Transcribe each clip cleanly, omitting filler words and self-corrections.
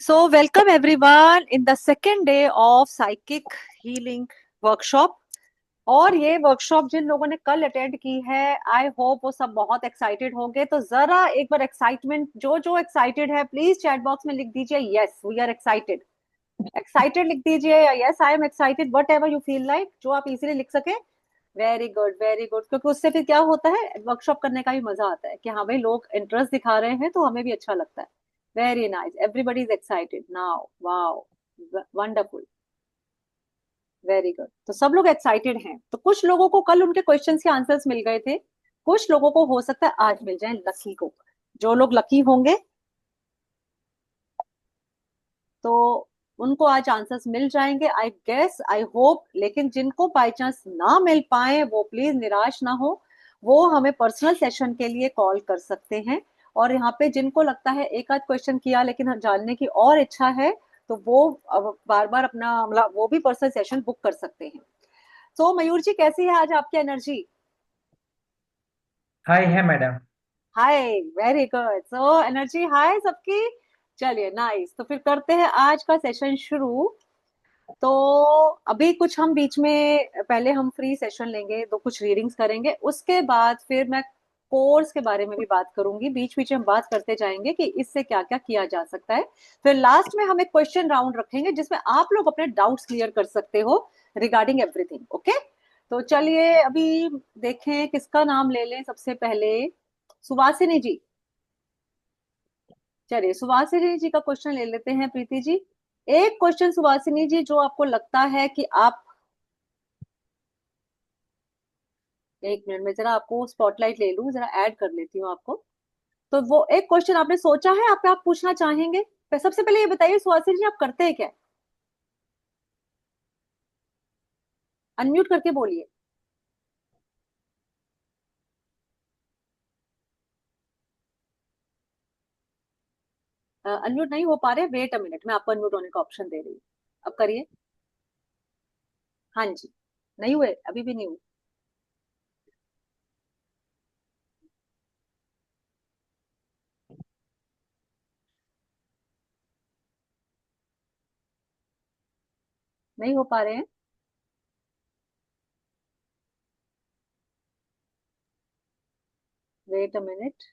So, welcome everyone in the second day of psychic healing workshop. और ये workshop जिन लोगों ने कल अटेंड की है, आई होप वो सब बहुत एक्साइटेड होंगे। तो जरा एक बार एक्साइटमेंट, जो जो एक्साइटेड है प्लीज चैट बॉक्स में लिख दीजिए yes we are excited. Excited लिख दीजिए या yes I am excited, whatever you feel like, जो आप इजीली लिख सके। वेरी गुड वेरी गुड, क्योंकि उससे फिर क्या होता है, वर्कशॉप करने का भी मजा आता है कि हाँ भाई लोग इंटरेस्ट दिखा रहे हैं तो हमें भी अच्छा लगता है। Very nice, everybody is excited now, wow, wonderful, very good. तो सब लोग एक्साइटेड हैं। तो कुछ लोगों को कल उनके क्वेश्चंस के आंसर्स मिल गए थे, कुछ लोगों को हो सकता है आज मिल जाए, लकी को। जो लोग लकी होंगे तो उनको आज आंसर्स मिल जाएंगे, आई गेस, आई होप। लेकिन जिनको बाय चांस ना मिल पाए वो प्लीज निराश ना हो, वो हमें पर्सनल सेशन के लिए कॉल कर सकते हैं। और यहाँ पे जिनको लगता है एक आध क्वेश्चन किया लेकिन जानने की और इच्छा है, तो वो अब बार बार अपना मतलब वो भी पर्सनल सेशन बुक कर सकते हैं। तो मयूर जी, कैसी है आज आपकी एनर्जी? हाय है मैडम। हाय, very good. So energy high सबकी। चलिए नाइस, तो फिर करते हैं आज का सेशन शुरू। तो अभी कुछ हम बीच में, पहले हम फ्री सेशन लेंगे, दो कुछ रीडिंग्स करेंगे, उसके बाद फिर मैं कोर्स के बारे में भी बात करूंगी। बीच बीच में हम बात करते जाएंगे कि इससे क्या क्या किया जा सकता है। फिर लास्ट में हम एक क्वेश्चन राउंड रखेंगे जिसमें आप लोग अपने डाउट्स क्लियर कर सकते हो रिगार्डिंग एवरीथिंग। ओके, तो चलिए अभी देखें किसका नाम ले लें सबसे पहले। सुवासिनी जी, चलिए सुवासिनी जी का क्वेश्चन ले लेते हैं। प्रीति जी, एक क्वेश्चन सुवासिनी जी जो आपको लगता है कि आप, एक मिनट में जरा आपको स्पॉटलाइट ले लूं, जरा ऐड कर लेती हूँ आपको। तो वो एक क्वेश्चन आपने सोचा है, आप पूछना चाहेंगे? सबसे पहले ये बताइए सुहासिनी जी, आप करते हैं क्या? अनम्यूट करके बोलिए। अनम्यूट नहीं हो पा रहे, वेट अ मिनट, मैं आपको अनम्यूट होने का ऑप्शन दे रही हूँ। अब करिए। हाँ जी, नहीं हुए, अभी भी नहीं हुए। नहीं हो पा रहे हैं। Wait a minute.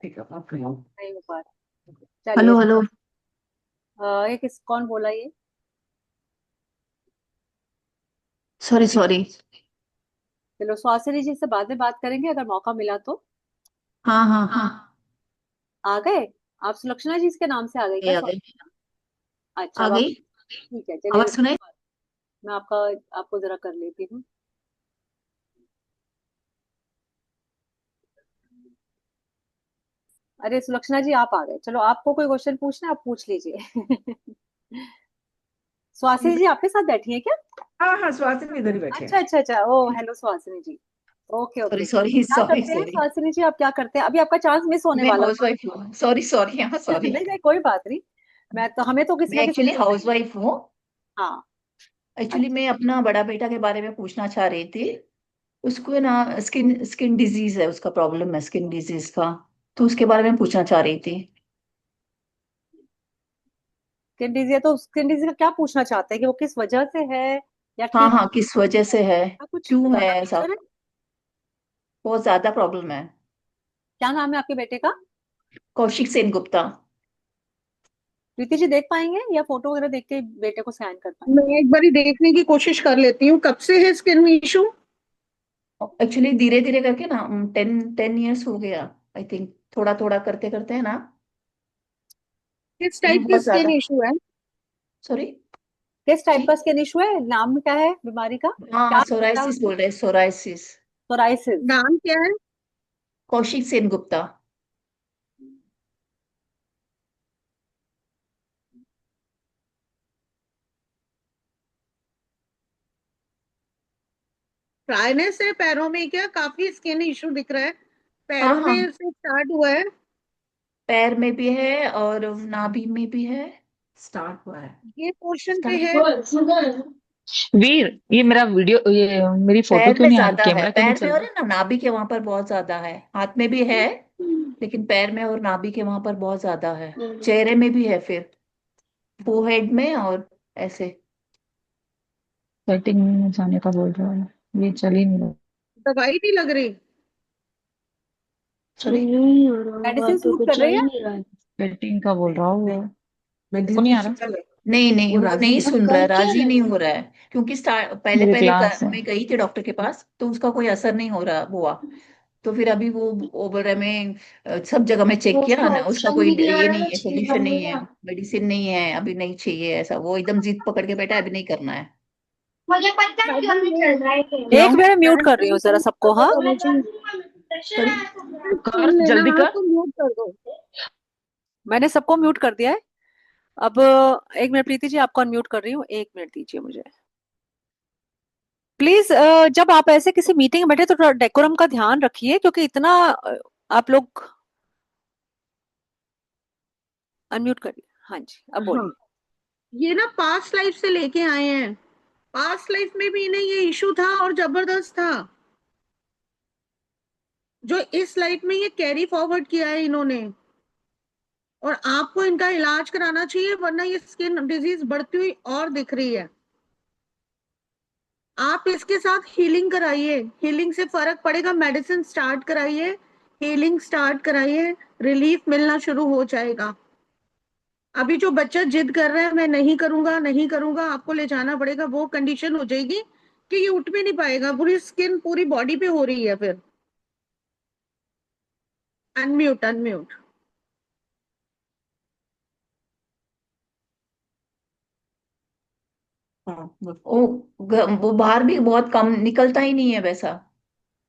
ठीक है आप फ्री हो। नहीं हो पा रहा, चलिए। Hello hello. ये किस, कौन बोला ये? Sorry sorry. चलो सुहासिनी जी से बाद में बात करेंगे अगर मौका मिला तो। हाँ हाँ हाँ। आ गए? आप सुलक्षणा जी के नाम से आ गई ये क्या आ गई। अच्छा, आ अब आप, गई। ठीक है चलिए आवाज रुकिए, सुनाई। मैं आपका, आपको जरा कर लेती हूँ। अरे सुलक्षणा जी आप आ गए, चलो आपको कोई क्वेश्चन पूछना है आप पूछ लीजिए। सुहासिनी जी आपके साथ बैठी है क्या? हाँ हाँ, स्वाति भी इधर ही बैठे अच्छा हैं। अच्छा अच्छा, ओ हेलो सुहासिनी जी। ओके सॉरी ओके, सॉरी क्या सॉरी करते हैं सॉरी। सुहासिनी जी, आप क्या करते हैं? अभी आपका चांस मिस होने मैं वाला हाउस वाइफ हूँ, सॉरी सॉरी, हाँ था। सॉरी। नहीं नहीं कोई बात नहीं, मैं तो, हमें तो किसी मैं ना किसी एक्चुअली दिन हाउस चाहिए। वाइफ हूँ। हाँ। एक्चुअली अच्छा, मैं अपना बड़ा बेटा के बारे में पूछना चाह रही थी। उसको ना स्किन स्किन डिजीज है, उसका प्रॉब्लम है स्किन डिजीज का। तो उसके बारे में पूछना चाह रही थी। स्किन डिजीज है तो स्किन डिजीज का क्या पूछना चाहते हैं कि वो किस वजह से है या हाँ ठीक हाँ, किस वजह से है, है, कुछ क्यों है ज्यादा ऐसा। मेजर है? बहुत ज्यादा प्रॉब्लम है। क्या नाम है आपके बेटे का? कौशिक सेन गुप्ता। प्रीति जी देख पाएंगे या फोटो वगैरह देख के बेटे को स्कैन कर पाएंगे? मैं एक बारी देखने की कोशिश कर लेती हूँ, कब से है स्किन में इशू? एक्चुअली धीरे धीरे करके ना 10 10 इयर्स हो गया। आई थिंक थोड़ा थोड़ा करते करते है ना। किस लेकिन टाइप की बहुत स्किन ज्यादा। इशू है? सॉरी। किस टाइप जी। का स्किन इशू है, नाम क्या है बीमारी का? हाँ, क्या होता है सोराइसिस उसमें? बोल रहे हैं, सोराइसिस। सोराइसिस। नाम क्या है? कौशिक सेन गुप्ता। ड्राइनेस है पैरों में क्या? काफी स्किन इशू दिख रहा है। हाँ पैरों हाँ, में से स्टार्ट हुआ है? पैर में भी है और नाभि में भी है। स्टार्ट हुआ है। ये पोर्शन पे स्टार्ट। है? वीर, ये मेरा वीडियो, ये मेरी फोटो पैर क्यों में नहीं आ रही, ज्यादा है, कैमरा क्यों नहीं पैर में चल और रहा? है ना नाभि के वहां पर बहुत ज्यादा है। हाथ में भी है, लेकिन पैर में और नाभि के वहां पर बहुत ज्यादा है। चेहरे में भी है फिर, फोरहेड में और ऐसे। सेटिंग में जाने का बोल रहा है, ये चल ही नहीं रहा। दवाई नहीं लग रही? सॉरी। मेडिसिन सूट कर रही है? सेटिंग का बोल रहा हूँ, वो नहीं आ रहा। नहीं नहीं, वो नहीं सुन रहा है, राजी नहीं हो रहा है। क्योंकि पहले मेरे पहले क्लास है। मैं गई थी डॉक्टर के पास, तो उसका कोई असर नहीं हो रहा हुआ। तो फिर अभी वो बोल रहा है, मैं सब जगह में चेक किया ना, उसका कोई ये नहीं है, सोल्यूशन नहीं है, मेडिसिन नहीं है, अभी नहीं चाहिए ऐसा। वो एकदम जिद पकड़ के बैठा है, अभी नहीं करना है। मैडम ये एक हेलो। मिनट म्यूट कर रही हूँ जरा सबको, हाँ। सॉरी। सुन कर लेना, जल्दी हाँ कर। तो म्यूट कर दो। मैंने सबको म्यूट कर दिया है। अब एक मिनट प्रीति जी, आपको अनम्यूट कर रही हूँ, एक मिनट दीजिए मुझे प्लीज। जब आप ऐसे किसी मीटिंग में बैठे तो थोड़ा डेकोरम का ध्यान रखिए, क्योंकि इतना आप लोग अनम्यूट करिए। हाँ जी, अब हाँ, बोलिए। ये ना पास्ट लाइफ से लेके आए हैं। पास्ट लाइफ में भी इन्हें ये इशू था और जबरदस्त था, जो इस लाइफ में ये कैरी फॉरवर्ड किया है इन्होंने। और आपको इनका इलाज कराना चाहिए, वरना ये स्किन डिजीज बढ़ती हुई और दिख रही है। आप इसके साथ हीलिंग कराइए, हीलिंग से फर्क पड़ेगा। मेडिसिन स्टार्ट कराइए, हीलिंग स्टार्ट कराइए, रिलीफ मिलना शुरू हो जाएगा। अभी जो बच्चा जिद कर रहा है मैं नहीं करूंगा नहीं करूंगा, आपको ले जाना पड़ेगा। वो कंडीशन हो जाएगी कि ये उठ भी नहीं पाएगा, पूरी स्किन पूरी बॉडी पे हो रही है फिर। Unmute unmute. हाँ, वो बाहर भी बहुत कम निकलता ही नहीं है वैसा।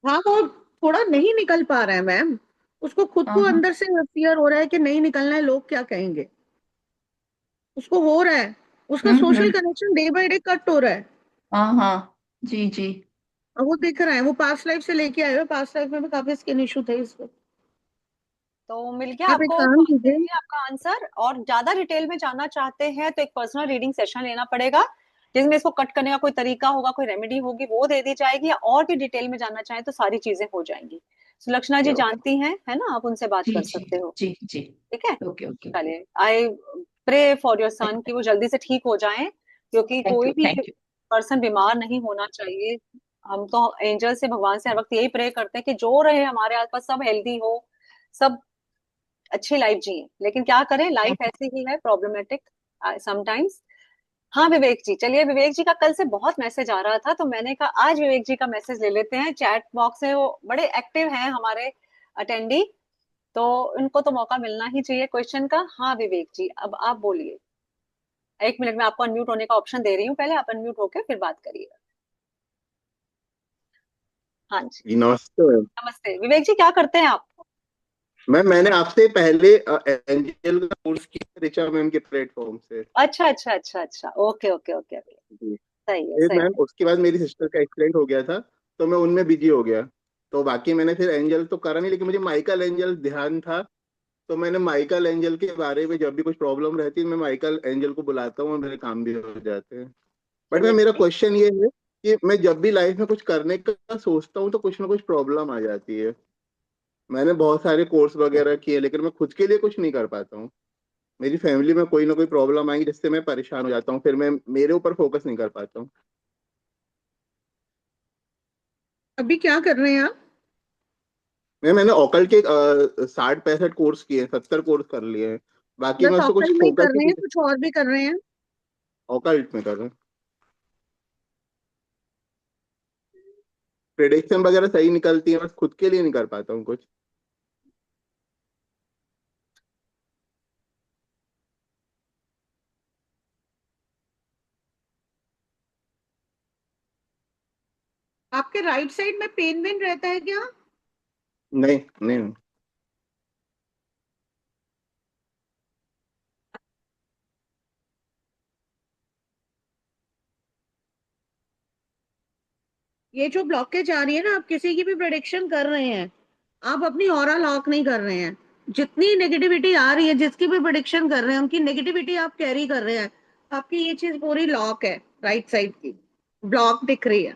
हाँ वो थोड़ा नहीं निकल पा रहा है मैम। उसको खुद हाँ को हाँ। अंदर से फियर हो रहा है कि नहीं निकलना है, लोग क्या कहेंगे। उसको हो रहा है, उसका social hmm. Connection day by day cut हो रहा है। हाँ हाँ। जी जी। और वो दिख रहा है, वो पास्ट लाइफ से लेके आए हुए, पास्ट लाइफ में भी काफी स्किन इशू थे इसको। तो मिल गया आप एक आपको, काम मिल कीजिए। गया आपका आंसर। और ज्यादा डिटेल में जानना चाहते हैं तो एक पर्सनल रीडिंग सेशन लेना पड़ेगा, जिसमें इसको कट करने का कोई तरीका होगा, कोई रेमेडी होगी, वो दे दी जाएगी। या और भी डिटेल में जानना चाहें तो सारी चीजें हो जाएंगी। सुलक्षणा जी ओके। जानती हैं, है ना, आप उनसे बात जी कर जी सकते हो। जी जी। ठीक है, ओके ओके। चलिए। I pray for your son कि वो जल्दी से ठीक हो जाएं, क्योंकि थैंक कोई यू भी थैंक यू। पर्सन बीमार नहीं होना चाहिए। हम तो एंजल से, भगवान से हर वक्त यही प्रे करते हैं कि जो रहे हमारे आसपास सब हेल्दी हो, सब अच्छी लाइफ जिए। लेकिन क्या करें, लाइफ ऐसी ही है, प्रॉब्लमेटिक समटाइम्स। हाँ विवेक जी, चलिए। विवेक जी का कल से बहुत मैसेज आ रहा था, तो मैंने कहा आज विवेक जी का मैसेज ले लेते हैं। चैट बॉक्स में वो बड़े एक्टिव हैं हमारे अटेंडी, तो उनको तो मौका मिलना ही चाहिए क्वेश्चन का। हाँ विवेक जी, अब आप बोलिए। एक मिनट में आपको अनम्यूट होने का ऑप्शन दे रही हूँ, पहले आप अनम्यूट होकर फिर बात करिएगा। हाँ जी। जी नमस्ते मैम। नमस्ते विवेक जी, क्या करते हैं आप? मैंने आपसे पहले एंजल का कोर्स किया ऋचा मैम के प्लेटफॉर्म से। अच्छा अच्छा अच्छा अच्छा, ओके ओके ओके ओके। जी। सही है फिर सही मैम है। उसके बाद मेरी सिस्टर का एक्सीडेंट हो गया था, तो मैं उनमें बिजी हो गया। तो बाकी मैंने फिर एंजल तो करा नहीं, लेकिन मुझे माइकल एंजल ध्यान था। तो मैंने माइकल एंजल के बारे में, जब भी कुछ प्रॉब्लम रहती है मैं माइकल एंजल को बुलाता हूँ और मेरे काम भी हो जाते हैं। बट मैं, चलिए मेरा ठीक। क्वेश्चन ये है कि मैं जब भी लाइफ में कुछ करने का सोचता हूँ तो कुछ ना कुछ प्रॉब्लम आ जाती है। मैंने बहुत सारे कोर्स वगैरह किए, लेकिन मैं खुद के लिए कुछ नहीं कर पाता हूँ। मेरी फैमिली में कोई ना कोई प्रॉब्लम आएगी जिससे मैं परेशान हो जाता हूँ, फिर मैं मेरे ऊपर फोकस नहीं कर पाता हूँ। अभी क्या कर रहे हैं आप? मैंने ओकल के 60-65 कोर्स किए, 70 कोर्स कर लिए हैं। बाकी मैं बस उस पर कुछ ऑक्टल में ही फोकस कर ही रहे नहीं। हैं, कुछ और भी कर रहे हैं? ओकल्ट में कर रहा हूँ। प्रिडिक्शन वगैरह सही निकलती है, बस खुद के लिए नहीं कर पाता हूँ कुछ। आपके राइट साइड में पेन वेन रहता है क्या? नहीं नहीं। ये जो ब्लॉकेज आ रही है ना, आप किसी की भी प्रेडिक्शन कर रहे हैं, आप अपनी ऑरा लॉक नहीं कर रहे हैं। जितनी नेगेटिविटी आ रही है, जिसकी भी प्रेडिक्शन कर रहे हैं, उनकी नेगेटिविटी आप कैरी कर रहे हैं। आपकी ये चीज पूरी लॉक है, राइट साइड की ब्लॉक दिख रही है,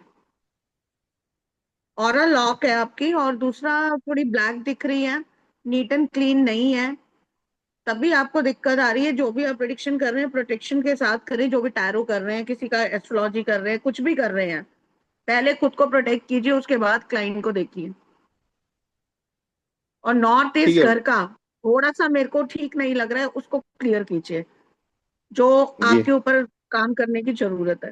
ऑरा लॉक है आपकी। और दूसरा थोड़ी ब्लैक दिख रही है, नीट एंड क्लीन नहीं है, तभी आपको दिक्कत आ रही है। जो भी आप प्रेडिक्शन कर रहे हैं, प्रोटेक्शन के साथ करें। जो भी टैरो कर रहे हैं, किसी का एस्ट्रोलॉजी कर रहे हैं, कुछ भी कर रहे हैं, पहले खुद को प्रोटेक्ट कीजिए, उसके बाद क्लाइंट को देखिए। और नॉर्थ ठीक ईस्ट है। घर का थोड़ा सा मेरे को ठीक नहीं लग रहा है, उसको क्लियर कीजिए, जो जी आपके ऊपर काम करने की जरूरत है।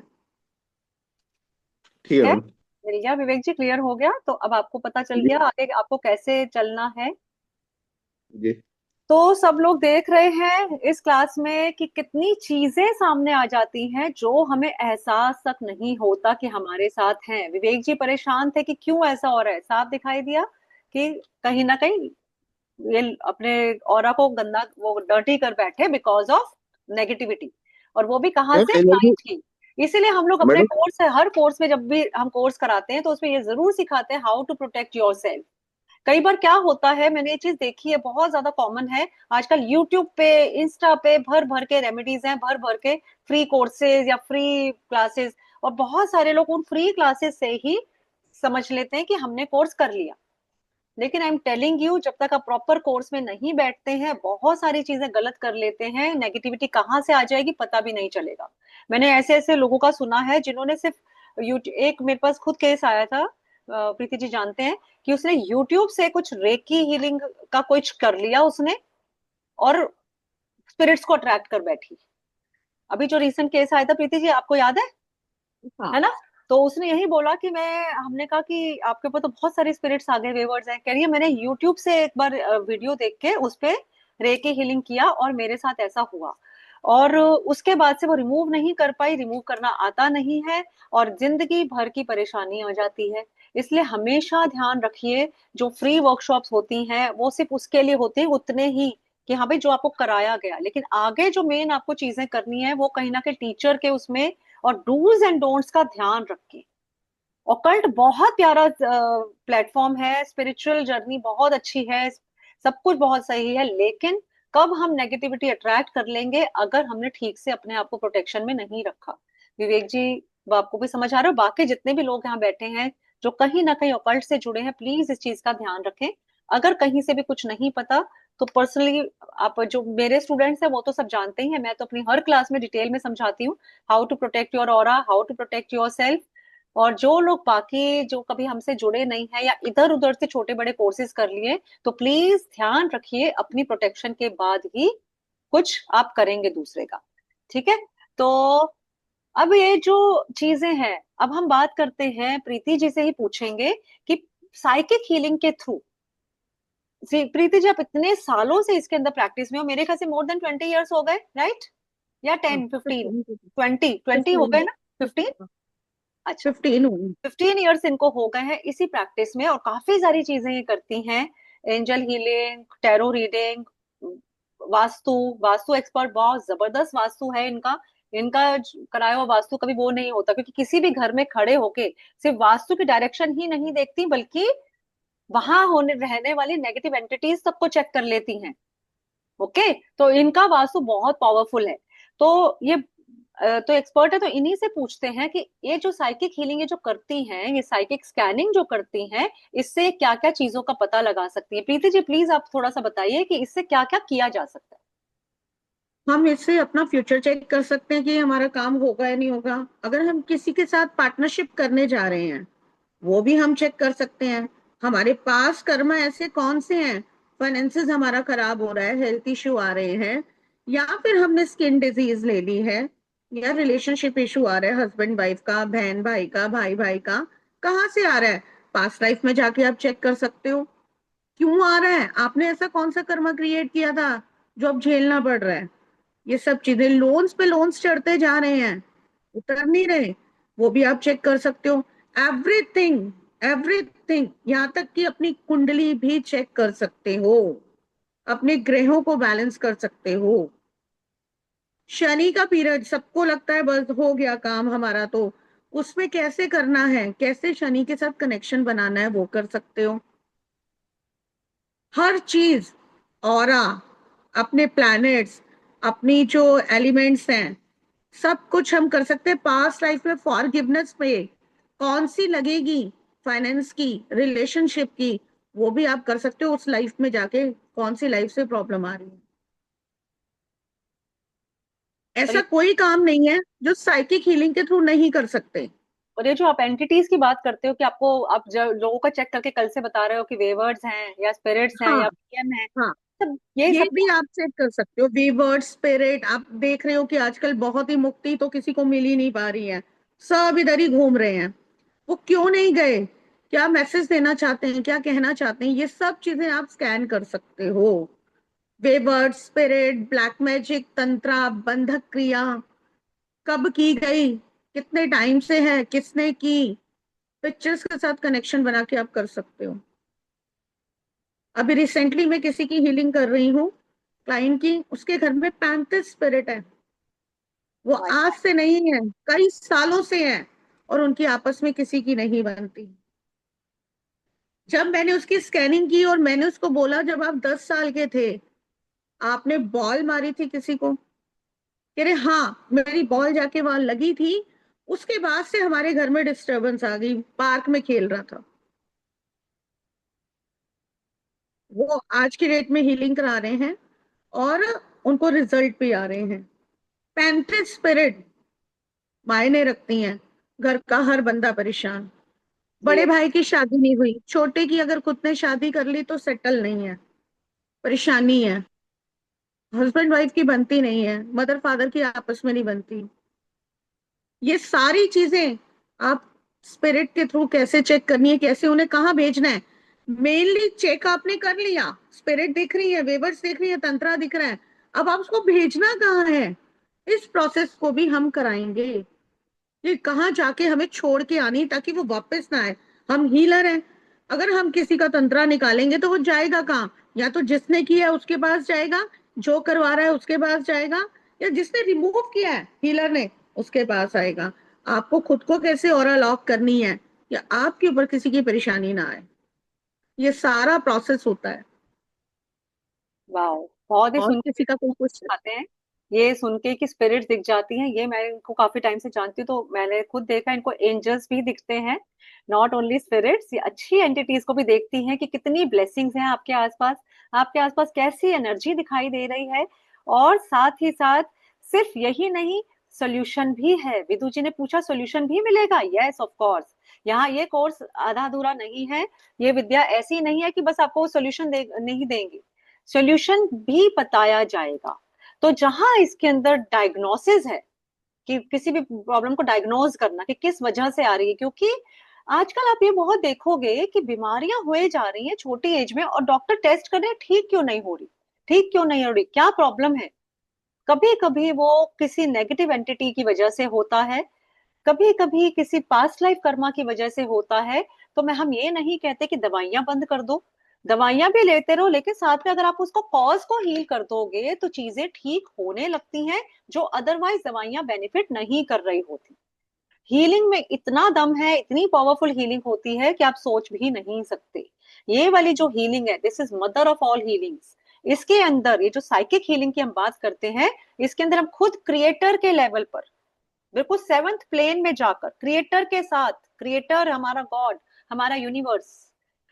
ठीक है है मैम। मेरी क्या विवेक जी, क्लियर हो गया? तो अब आपको पता चल जी गया आगे आपको कैसे चलना है। जी तो सब लोग देख रहे हैं इस क्लास में कि कितनी चीजें सामने आ जाती हैं जो हमें एहसास तक नहीं होता कि हमारे साथ हैं। विवेक जी परेशान थे कि क्यों ऐसा हो रहा है, साफ दिखाई दिया कि कहीं ना कहीं ये अपने ऑरा को गंदा, वो डर्टी कर बैठे बिकॉज ऑफ नेगेटिविटी। और वो भी कहाँ मैम से, एनर्जी। क्लाइंट की। इसीलिए हम लोग अपने मैडम कोर्स है, हर कोर्स में जब भी हम कोर्स कराते हैं तो उसमें ये जरूर सिखाते हैं how to protect yourself. कई बार क्या होता है, मैंने ये चीज देखी है, बहुत ज्यादा कॉमन है आजकल यूट्यूब पे, इंस्टा पे भर भर के रेमेडीज हैं, भर भर के फ्री कोर्सेज या फ्री क्लासेस। और बहुत सारे लोग उन फ्री क्लासेस से ही समझ लेते हैं कि हमने कोर्स कर लिया। लेकिन आई एम टेलिंग यू, जब तक आप प्रॉपर कोर्स में नहीं बैठते हैं बहुत सारी चीजें गलत कर लेते हैं, नेगेटिविटी कहाँ से आ जाएगी पता भी नहीं चलेगा। मैंने ऐसे ऐसे लोगों का सुना है जिन्होंने सिर्फ यूट्यूब, एक मेरे पास खुद केस आया था, प्रीति जी जानते हैं, कि उसने यूट्यूब से कुछ रेकी हीलिंग का कुछ कर लिया उसने, और स्पिरिट्स को अट्रैक्ट कर बैठी। अभी जो रिसेंट केस आया था प्रीति जी, आपको याद है हाँ। ना? तो उसने यही बोला कि मैं, हमने कहा कि आपके ऊपर तो बहुत सारे स्पिरिट्स आ गए, वेवर्स हैं। कह रही है मैंने यूट्यूब से एक बार वीडियो देख के उस पे रेकी हीलिंग किया और मेरे साथ ऐसा हुआ। और उसके बाद से वो रिमूव नहीं कर पाई, रिमूव करना आता नहीं है, और जिंदगी भर की परेशानी आ जाती है। इसलिए हमेशा ध्यान रखिए, जो फ्री वर्कशॉप्स होती हैं वो सिर्फ उसके लिए होती है, उतने ही कि हाँ भाई जो आपको कराया गया, लेकिन आगे जो मेन आपको चीजें करनी है वो कहीं ना कहीं टीचर के उसमें, और डूज एंड डोंट्स का ध्यान रखें। ऑकल्ट बहुत प्यारा प्लेटफॉर्म है, स्पिरिचुअल जर्नी बहुत अच्छी है, सब कुछ बहुत सही है, लेकिन कब हम नेगेटिविटी अट्रैक्ट कर लेंगे अगर हमने ठीक से अपने आप को प्रोटेक्शन में नहीं रखा। विवेक जी, वो आपको भी समझ आ रहा है, बाकी जितने भी लोग यहाँ बैठे हैं जो कहीं ना कहीं ऑकल्ट से जुड़े हैं, प्लीज इस चीज का ध्यान रखें। अगर कहीं से भी कुछ नहीं पता तो पर्सनली, आप जो मेरे स्टूडेंट्स हैं वो तो सब जानते ही हैं, मैं तो अपनी हर क्लास में डिटेल में समझाती हूँ how to protect your aura, how to protect yourself. और जो लोग बाकी जो कभी हमसे जुड़े नहीं है या इधर उधर से छोटे बड़े कोर्सेज कर लिए, तो प्लीज ध्यान रखिए अपनी प्रोटेक्शन के बाद ही कुछ आप करेंगे दूसरे का। ठीक है? तो अब ये जो चीजें हैं, अब हम बात करते हैं, प्रीति जी से ही पूछेंगे कि साइकिक हीलिंग के थ्रू, प्रीति जी आप इतने सालों से इसके अंदर प्रैक्टिस में हो, मेरे ख्याल से मोर देन 20 ईयर्स हो गए, राइट? या हाँ, 10 15? 15 ट्वेंटी ट्वेंटी हो गए ना? 15? अच्छा, 15 हुई। 15 ईयर्स इनको हो गए हैं इसी प्रैक्टिस में, और काफी सारी चीजें ये करती हैं। Angel healing, tarot reading, vastu, vastu expert, बहुत जबरदस्त वास्तु है इनका। इनका कराया हुआ वास्तु कभी वो नहीं होता, क्योंकि किसी भी घर में खड़े होके सिर्फ वास्तु की डायरेक्शन ही नहीं देखती, बल्कि वहां होने रहने वाली नेगेटिव एंटिटीज सबको चेक कर लेती हैं। ओके, तो इनका वास्तु बहुत पावरफुल है। तो ये तो एक्सपर्ट है, तो इन्हीं से पूछते हैं कि ये जो साइकिक हीलिंग ये जो करती हैं, ये साइकिक स्कैनिंग जो करती हैं, इससे क्या क्या चीजों का पता लगा सकती है। प्रीति जी प्लीज आप थोड़ा सा बताइए कि इससे क्या क्या किया जा सकता है। हम इससे अपना फ्यूचर चेक कर सकते हैं कि हमारा काम होगा या नहीं होगा। अगर हम किसी के साथ पार्टनरशिप करने जा रहे हैं, वो भी हम चेक कर सकते हैं। हमारे पास कर्म ऐसे कौन से हैं, फाइनेंसेस हमारा खराब हो रहा है, हेल्थ इशू आ रहे हैं, या फिर हमने स्किन डिजीज ले ली है, या रिलेशनशिप इशू आ रहा है, हस्बैंड वाइफ का, बहन भाई का, भाई भाई का, कहाँ से आ रहा है। पास्ट लाइफ में जाके आप चेक कर सकते हो क्यों आ रहा है, आपने ऐसा कौन सा कर्मा क्रिएट किया था जो अब झेलना पड़ रहा है। ये सब चीजें, लोन्स पे लोन्स चढ़ते जा रहे हैं, उतर नहीं रहे, वो भी आप चेक कर सकते हो। एवरीथिंग, एवरीथिंग, यहाँ तक कि अपनी कुंडली भी चेक कर सकते हो, अपने ग्रहों को बैलेंस कर सकते हो। शनि का पीरियड, सबको लगता है बस हो गया काम हमारा, तो उसमें कैसे करना है, कैसे शनि के साथ कनेक्शन बनाना है, वो कर सकते हो। हर चीज, ऑरा, अपने प्लैनेट्स, अपनी जो एलिमेंट्स हैं, सब कुछ हम कर सकते हैं। पास्ट लाइफ में फॉरगिवनेस पे कौन सी लगेगी, फाइनेंस की, रिलेशनशिप की, वो भी आप कर सकते हो उस लाइफ में जाके, कौन सी लाइफ से प्रॉब्लम आ रही है। और ऐसा ये कोई काम नहीं है जो साइकिक हीलिंग के थ्रू नहीं कर सकते। और ये जो आप एंटिटीज की बात करते हो कि आपको, आप जो लोगों का चेक करके कल से बता रहे हो कि वेवर्ड्स हैं या स्पिरिट्स हैं हाँ, या पीएम हैं, हाँ, सब ये ये सब भी आप चेक कर सकते हो। वीवर्ड स्पिरिट, आप देख रहे हो कि आजकल बहुत ही मुक्ति तो किसी को मिल ही नहीं पा रही है, सब इधर ही घूम रहे हैं। वो क्यों नहीं गए, क्या मैसेज देना चाहते हैं, क्या कहना चाहते हैं, ये सब चीजें आप स्कैन कर सकते हो। Wayward spirit, black magic, tantra, बंधक क्रिया कब की गई, कितने टाइम से है, किसने की, पिक्चर्स के साथ कनेक्शन बना के आप कर सकते हो। अभी रिसेंटली मैं किसी की हीलिंग कर रही हूँ, क्लाइंट की, उसके घर में 35 स्पिरिट है। वो माय आज गॉड। से नहीं है, कई सालों से है, और उनकी आपस में किसी की नहीं बनती। जब मैंने उसकी स्कैनिंग की और मैंने उसको बोला, जब आप 10 साल के थे आपने बॉल मारी थी किसी को, कह रहे हाँ मेरी बॉल जाके वहां लगी थी, उसके बाद से हमारे घर में डिस्टरबेंस आ गई, पार्क में खेल रहा था। वो आज की डेट में हीलिंग करा रहे हैं और उनको रिजल्ट भी आ रहे हैं। 35 स्पिरिट मायने रखती हैं। घर का हर बंदा परेशान। बड़े ये भाई की शादी नहीं हुई, छोटे की अगर खुद ने शादी कर ली तो सेटल नहीं है, परेशानी है। हस्बैंड वाइफ की बनती नहीं है, मदर फादर की आपस में नहीं बनती। ये सारी चीजें आप स्पिरिट के थ्रू कैसे चेक करनी है, कैसे उन्हें कहाँ भेजना है। मेनली चेक आपने कर लिया, स्पिरिट दिख रही है, वेवर्स दिख रही है, तंत्रा दिख रहा है, अब आप उसको भेजना कहाँ है, इस प्रोसेस को भी हम कराएंगे। ये कहाँ जाके हमें छोड़ के आनी, ताकि वो वापस ना आए। हम हीलर हैं, अगर हम किसी का तंत्रा निकालेंगे तो वो जाएगा कहाँ, या तो जिसने किया है उसके पास जाएगा, जो करवा रहा है उसके पास जाएगा, या जिसने रिमूव किया है हीलर ने उसके पास आएगा। आपको खुद को कैसे ऑरा लॉक करनी है, या आपके ऊपर किसी की परेशानी ना आए, ये सारा प्रोसेस होता है। वाह, बहुत ही और सुन किसी का कोई क्वेश्चन? आते हैं। ये सुन के कि स्पिरिट्स दिख जाती हैं, ये मैं इनको काफी टाइम से जानती हूँ, तो मैंने खुद देखा इनको एंजल्स भी दिखते हैं। नॉट ओनली स्पिरिट्स, ये अच्छी एंटिटीज को भी देखती हैं कि कितनी ब्लेसिंग्स हैं आपके आसपास, आपके आसपास कैसी एनर्जी दिखाई दे रही है। और साथ ही साथ सिर्फ यही नहीं, सोल्यूशन भी है। विदु जी ने पूछा सोल्यूशन भी मिलेगा, यस ऑफ कोर्स। यहाँ ये कोर्स आधा अधूरा नहीं है। ये विद्या ऐसी नहीं है कि बस आपको सोल्यूशन दे नहीं देंगे, सोल्यूशन भी बताया जाएगा। तो जहां इसके अंदर डायग्नोसिस है कि किसी भी प्रॉब्लम को डायग्नोज करना कि किस वजह से आ रही है, क्योंकि आजकल आप ये बहुत देखोगे कि बीमारियां हुए जा रही हैं छोटी एज में, और डॉक्टर टेस्ट कर रहे हैं ठीक क्यों नहीं हो रही, ठीक क्यों नहीं हो रही, क्या प्रॉब्लम है। कभी कभी वो किसी नेगेटिव एंटिटी की वजह से होता है, कभी कभी किसी पास्ट लाइफ कर्मा की वजह से होता है। तो मैं हम ये नहीं कहते कि दवाइयां बंद कर दो, दवाइयां भी लेते रहो, लेकिन साथ में अगर आप उसको कॉज को हील कर दोगे तो चीजें ठीक होने लगती हैं, जो अदरवाइज दवाइयां बेनिफिट नहीं कर रही होती। हीलिंग में इतना दम है, इतनी पावरफुल हीलिंग होती है कि आप सोच भी नहीं सकते। ये वाली जो हीलिंग है, this is mother of all healings. इसके अंदर ये जो साइकिक हीलिंग की हम बात करते हैं, इसके अंदर हम खुद क्रिएटर के लेवल पर, बिल्कुल सेवंथ प्लेन में जाकर क्रिएटर के साथ, क्रिएटर हमारा गॉड, हमारा यूनिवर्स,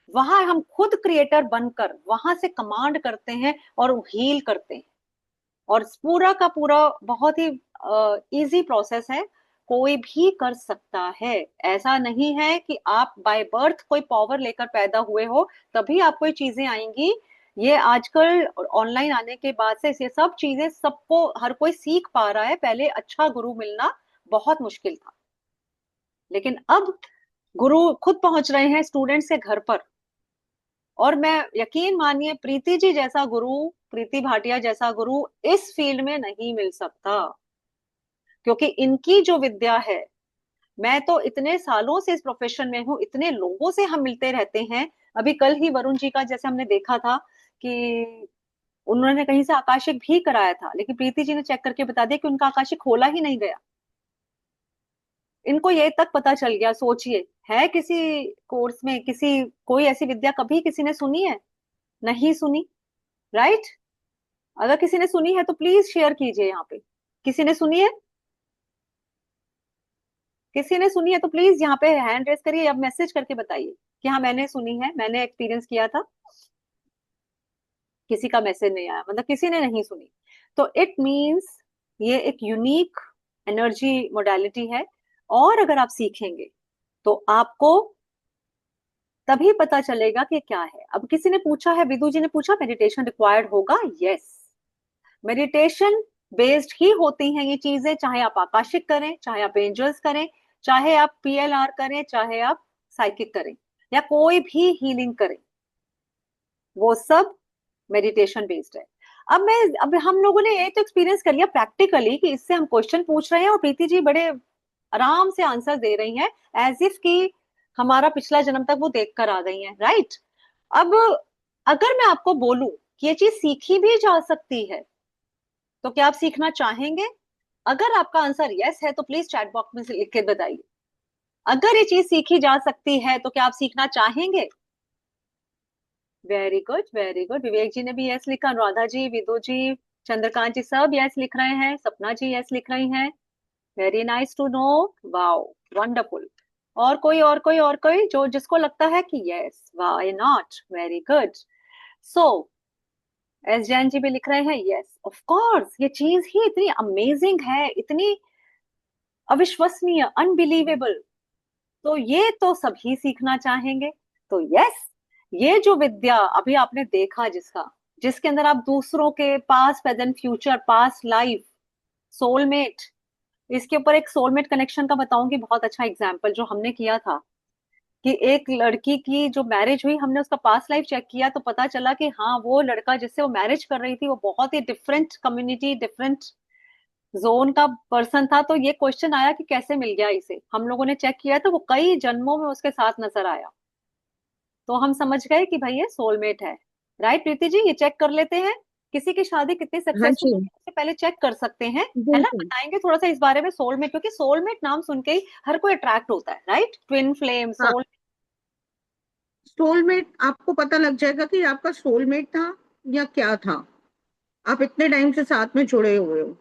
वहां हम खुद क्रिएटर बनकर वहां से कमांड करते हैं और हील करते हैं। और पूरा का पूरा बहुत ही इजी प्रोसेस है, कोई भी कर सकता है। ऐसा नहीं है कि आप बाय बर्थ कोई पावर लेकर पैदा हुए हो तभी आपको ये चीजें आएंगी। ये आजकल ऑनलाइन आने के बाद से ये सब चीजें सबको, हर कोई सीख पा रहा है। पहले अच्छा गुरु मिलना बहुत मुश्किल था, लेकिन अब गुरु खुद पहुंच रहे हैं स्टूडेंट से घर पर। और मैं, यकीन मानिए, प्रीति जी जैसा गुरु, प्रीति भाटिया जैसा गुरु इस फील्ड में नहीं मिल सकता, क्योंकि इनकी जो विद्या है, मैं तो इतने सालों से इस प्रोफेशन में हूँ, इतने लोगों से हम मिलते रहते हैं। अभी कल ही वरुण जी का जैसे हमने देखा था कि उन्होंने कहीं से आकाशिक भी कराया था, लेकिन प्रीति जी ने चेक करके बता दिया कि उनका आकाशिक खोला ही नहीं गया। इनको ये तक पता चल गया, सोचिए, है किसी कोर्स में किसी कोई ऐसी विद्या कभी किसी ने सुनी है? नहीं सुनी, राइट? अगर किसी ने सुनी है तो प्लीज शेयर कीजिए यहाँ पे। किसी ने सुनी है? किसी ने सुनी है तो प्लीज यहाँ पे हैंड रेस करिए या मैसेज करके बताइए कि हाँ मैंने सुनी है, मैंने एक्सपीरियंस किया था। किसी का मैसेज नहीं आया, मतलब किसी ने नहीं सुनी। तो इट मीन्स ये एक यूनिक एनर्जी मोडालिटी है, और अगर आप सीखेंगे तो आपको तभी पता चलेगा कि क्या है। अब किसी ने पूछा है, विदु जी ने पूछा, मेडिटेशन रिक्वायर्ड होगा? यस, मेडिटेशन बेस्ड ही होती हैं ये चीजें, चाहे आप आकाशिक करें, चाहे आप एंजल्स करें, चाहे आप पीएलआर करें, चाहे आप साइकिक करें, या कोई भी हीलिंग करें, वो सब मेडिटेशन बेस्ड है। अब हम लोगों ने ये तो एक्सपीरियंस कर लिया प्रैक्टिकली कि इससे हम क्वेश्चन पूछ रहे हैं और प्रीति जी बड़े आराम से आंसर दे रही हैं, एज इफ कि हमारा पिछला जन्म तक वो देख कर आ गई हैं, राइट? अब अगर मैं आपको बोलूं कि ये चीज सीखी भी जा सकती है, तो क्या आप सीखना चाहेंगे? अगर आपका आंसर यस है तो प्लीज चैट बॉक्स में लिख के बताइए। अगर ये चीज सीखी जा सकती है तो क्या आप सीखना चाहेंगे? Very good, very good. Vivek ji ने भी यस लिखा, अनुराधा जी, विदु जी, चंद्रकांत जी सब यस लिख रहे हैं, सपना जी यस लिख रही हैं। Very nice to know, wow, wonderful. और कोई जो जिसको लगता है कि yes, why not, very good. So S Jain ji भी लिख रहे हैं यस, ऑफ कोर्स, ये चीज ही इतनी अमेजिंग है, इतनी अविश्वसनीय, अनबिलीवेबल, तो ये तो सभी सीखना चाहेंगे। तो यस, ये जो विद्या अभी आपने देखा, जिसके अंदर आप दूसरों के पास present future past life soulmate, इसके ऊपर एक सोलमेट कनेक्शन का बताऊंगी बहुत अच्छा एग्जाम्पल जो हमने किया था, कि एक लड़की की जो मैरिज हुई, हमने उसका पास्ट लाइफ चेक किया तो पता चला कि हाँ वो लड़का जिससे वो मैरिज कर रही थी वो बहुत ही डिफरेंट कम्युनिटी, डिफरेंट जोन का पर्सन था। तो ये क्वेश्चन आया कि कैसे मिल गया इसे, हम लोगों ने चेक किया तो वो कई जन्मों में उसके साथ नजर आया। तो हम समझ गए कि भाई ये सोलमेट है, राइट? प्रीति जी, ये चेक कर लेते हैं, किसी की शादी कितनी हाँ सक्सेसफुल जी, होगी उससे पहले चेक कर सकते हैं, है ना? बिल्कुल। बताएंगे थोड़ा सा इस बारे में सोलमेट, क्योंकि सोलमेट नाम सुन के ही हर कोई अट्रैक्ट होता है, राइट? ट्विन फ्लेम, हाँ, सोल। सोलमेट आपको पता लग जाएगा कि आपका सोलमेट था या क्या था। आप इतने टाइम से साथ में जुड़े हुए हो,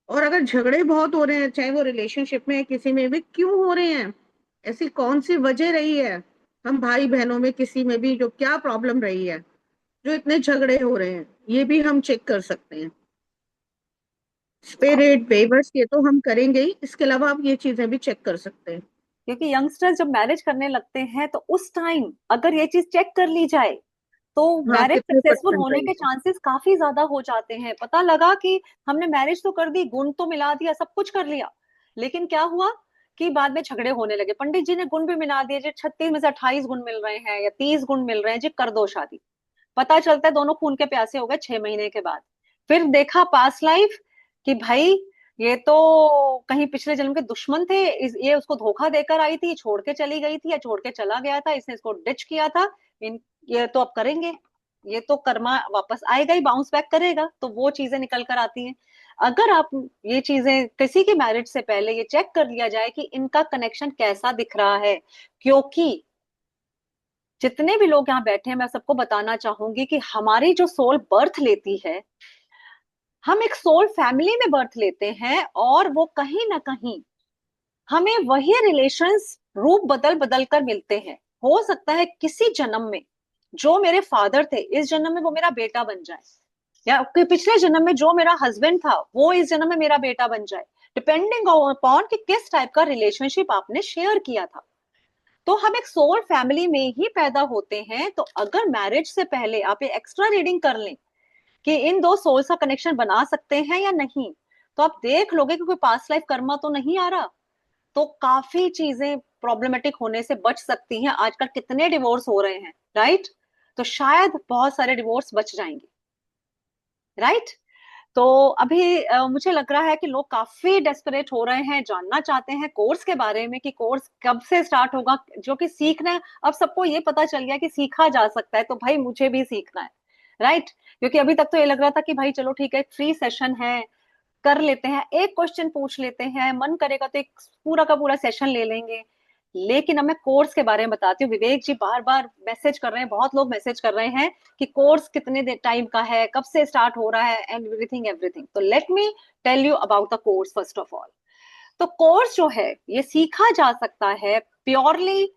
और अगर झगड़े बहुत हो रहे हैं, चाहे वो रिलेशनशिप में है, किसी में भी, क्यों हो रहे हैं, ऐसी कौन सी वजह रही है, हम भाई बहनों में किसी में भी जो क्या प्रॉब्लम रही है जो इतने झगड़े हो रहे हैं, ये भी हम चेक कर सकते हैं। स्पिरिट, पेवर्स, ये तो हम करेंगे ही, इसके अलावा आप ये चीजें भी चेक कर सकते हैं। क्योंकि यंगस्टर्स जब मैरिज करने लगते हैं तो उस टाइम अगर ये चीज चेक कर ली जाए तो हाँ, मैरिज कितने सक्सेसफुल परसेंट होने रही के है। चांसेस काफी ज्यादा हो जाते हैं। पता लगा कि हमने मैरिज तो कर दी, गुण तो मिला दिया, सब कुछ कर लिया, लेकिन क्या हुआ कि बाद में झगड़े होने लगे। पंडित जी ने गुण भी मिला दिए, जी 36 में से 28 गुण मिल रहे हैं या 30 गुण मिल रहे हैं, जी कर दो शादी। पता चलता है दोनों खून के प्यासे हो गए 6 महीने के बाद। फिर देखा पास्ट लाइफ कि भाई ये तो कहीं पिछले जन्म के दुश्मन थे, ये उसको धोखा देकर आई थी, छोड़ के चली गई थी या छोड़ के चला गया था, इसने इसको डिच किया था। ये तो अब करेंगे, ये तो कर्मा वापस आएगा ही, बाउंस बैक करेगा, तो वो चीजें निकल कर आती हैं। अगर आप ये चीजें किसी की मैरिज से पहले ये चेक कर लिया जाए कि इनका कनेक्शन कैसा दिख रहा है, क्योंकि जितने भी लोग यहाँ बैठे हैं मैं सबको बताना चाहूंगी कि हमारी जो सोल बर्थ लेती है, हम एक सोल फैमिली में बर्थ लेते हैं, और वो कहीं ना कहीं हमें वही रिलेशंस रूप बदल बदल कर मिलते हैं। हो सकता है किसी जन्म में जो मेरे फादर थे इस जन्म में वो मेरा बेटा बन जाए, या पिछले जन्म में जो मेरा हस्बैंड था वो इस जन्म में मेरा बेटा बन जाए, डिपेंडिंग अपॉन कि किस टाइप का रिलेशनशिप आपने शेयर किया था। तो हम एक सोल फैमिली में ही पैदा होते हैं। तो अगर मैरिज से पहले आप ये एक्स्ट्रा रीडिंग कर लें कि इन दो सोल्स का कनेक्शन बना सकते हैं या नहीं, तो आप देख लोगे कि कोई पास्ट लाइफ कर्मा तो नहीं आ रहा, तो काफी चीजें प्रॉब्लमेटिक होने से बच सकती हैं। आजकल कितने डिवोर्स हो रहे हैं, राइट? तो शायद बहुत सारे डिवोर्स बच जाएंगे, राइट? तो अभी मुझे लग रहा है कि लोग काफी डेस्परेट हो रहे हैं, जानना चाहते हैं कोर्स के बारे में कि कोर्स कब से स्टार्ट होगा, जो कि सीखना। अब सबको ये पता चल गया कि सीखा जा सकता है, तो भाई मुझे भी सीखना है, राइट? क्योंकि अभी तक तो ये लग रहा था कि भाई चलो ठीक है, एक फ्री सेशन है, कर लेते हैं, एक क्वेश्चन पूछ लेते हैं, मन करेगा तो एक पूरा का पूरा सेशन ले लेंगे। लेकिन अब मैं कोर्स के बारे में बताती हूँ। विवेक जी बार बार मैसेज कर रहे हैं, बहुत लोग मैसेज कर रहे हैं कि कोर्स कितने टाइम का है, कब से स्टार्ट हो रहा है, एंड एवरीथिंग एवरीथिंग। तो let me tell you about the course first of all. तो कोर्स जो है ये सीखा जा सकता है, प्योरली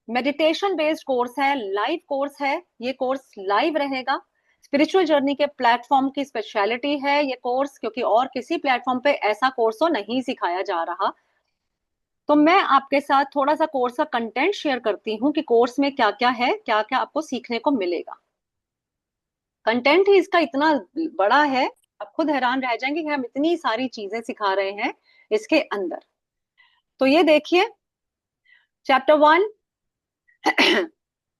मेडिटेशन बेस्ड कोर्स है, लाइव कोर्स है। ये कोर्स लाइव रहेगा, स्पिरिचुअल जर्नी के प्लेटफॉर्म की स्पेशलिटी है ये कोर्स, क्योंकि और किसी प्लेटफॉर्म पे ऐसा कोर्स तो नहीं सिखाया जा रहा। तो मैं आपके साथ थोड़ा सा कोर्स का कंटेंट शेयर करती हूँ कि कोर्स में क्या क्या है, क्या क्या आपको सीखने को मिलेगा। कंटेंट ही इसका इतना बड़ा है, आप खुद हैरान रह जाएंगे कि हम इतनी सारी चीजें सिखा रहे हैं इसके अंदर। तो ये देखिए, चैप्टर 1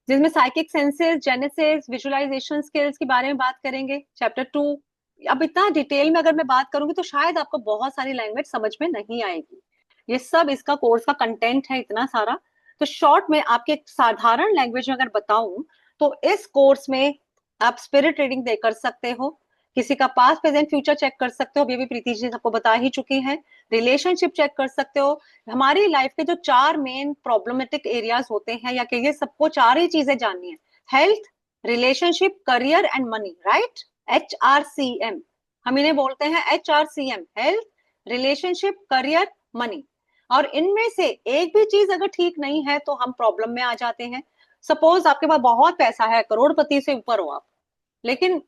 जिसमें psychic senses, genesis, visualisation skills के बारे में बात करेंगे। चैप्टर 2, अब इतना डिटेल में अगर मैं बात करूंगी तो शायद आपको बहुत सारी लैंग्वेज समझ में नहीं आएगी। ये सब इसका कोर्स का कंटेंट है इतना सारा। तो शॉर्ट में आपके एक साधारण लैंग्वेज में अगर बताऊं तो इस कोर्स में आप स्पिरिट रीडिंग दे कर सकते हो, किसी का पास्ट प्रेजेंट फ्यूचर चेक कर सकते हो, ये भी प्रीति जी सबको बता ही चुकी हैं। रिलेशनशिप चेक कर सकते हो। हमारी लाइफ के जो 4 मेन प्रॉब्लमेटिक एरियाज होते हैं, या कहिए सबको 4 ही चीजें जाननी है: health, relationship, career and money, right? HRCM, हम इन्हें बोलते हैं HRCM, health, relationship, career, money. और इनमें से एक भी चीज अगर ठीक नहीं है तो हम प्रॉब्लम में आ जाते हैं। सपोज आपके पास बहुत पैसा है, करोड़पति से ऊपर हो आप, लेकिन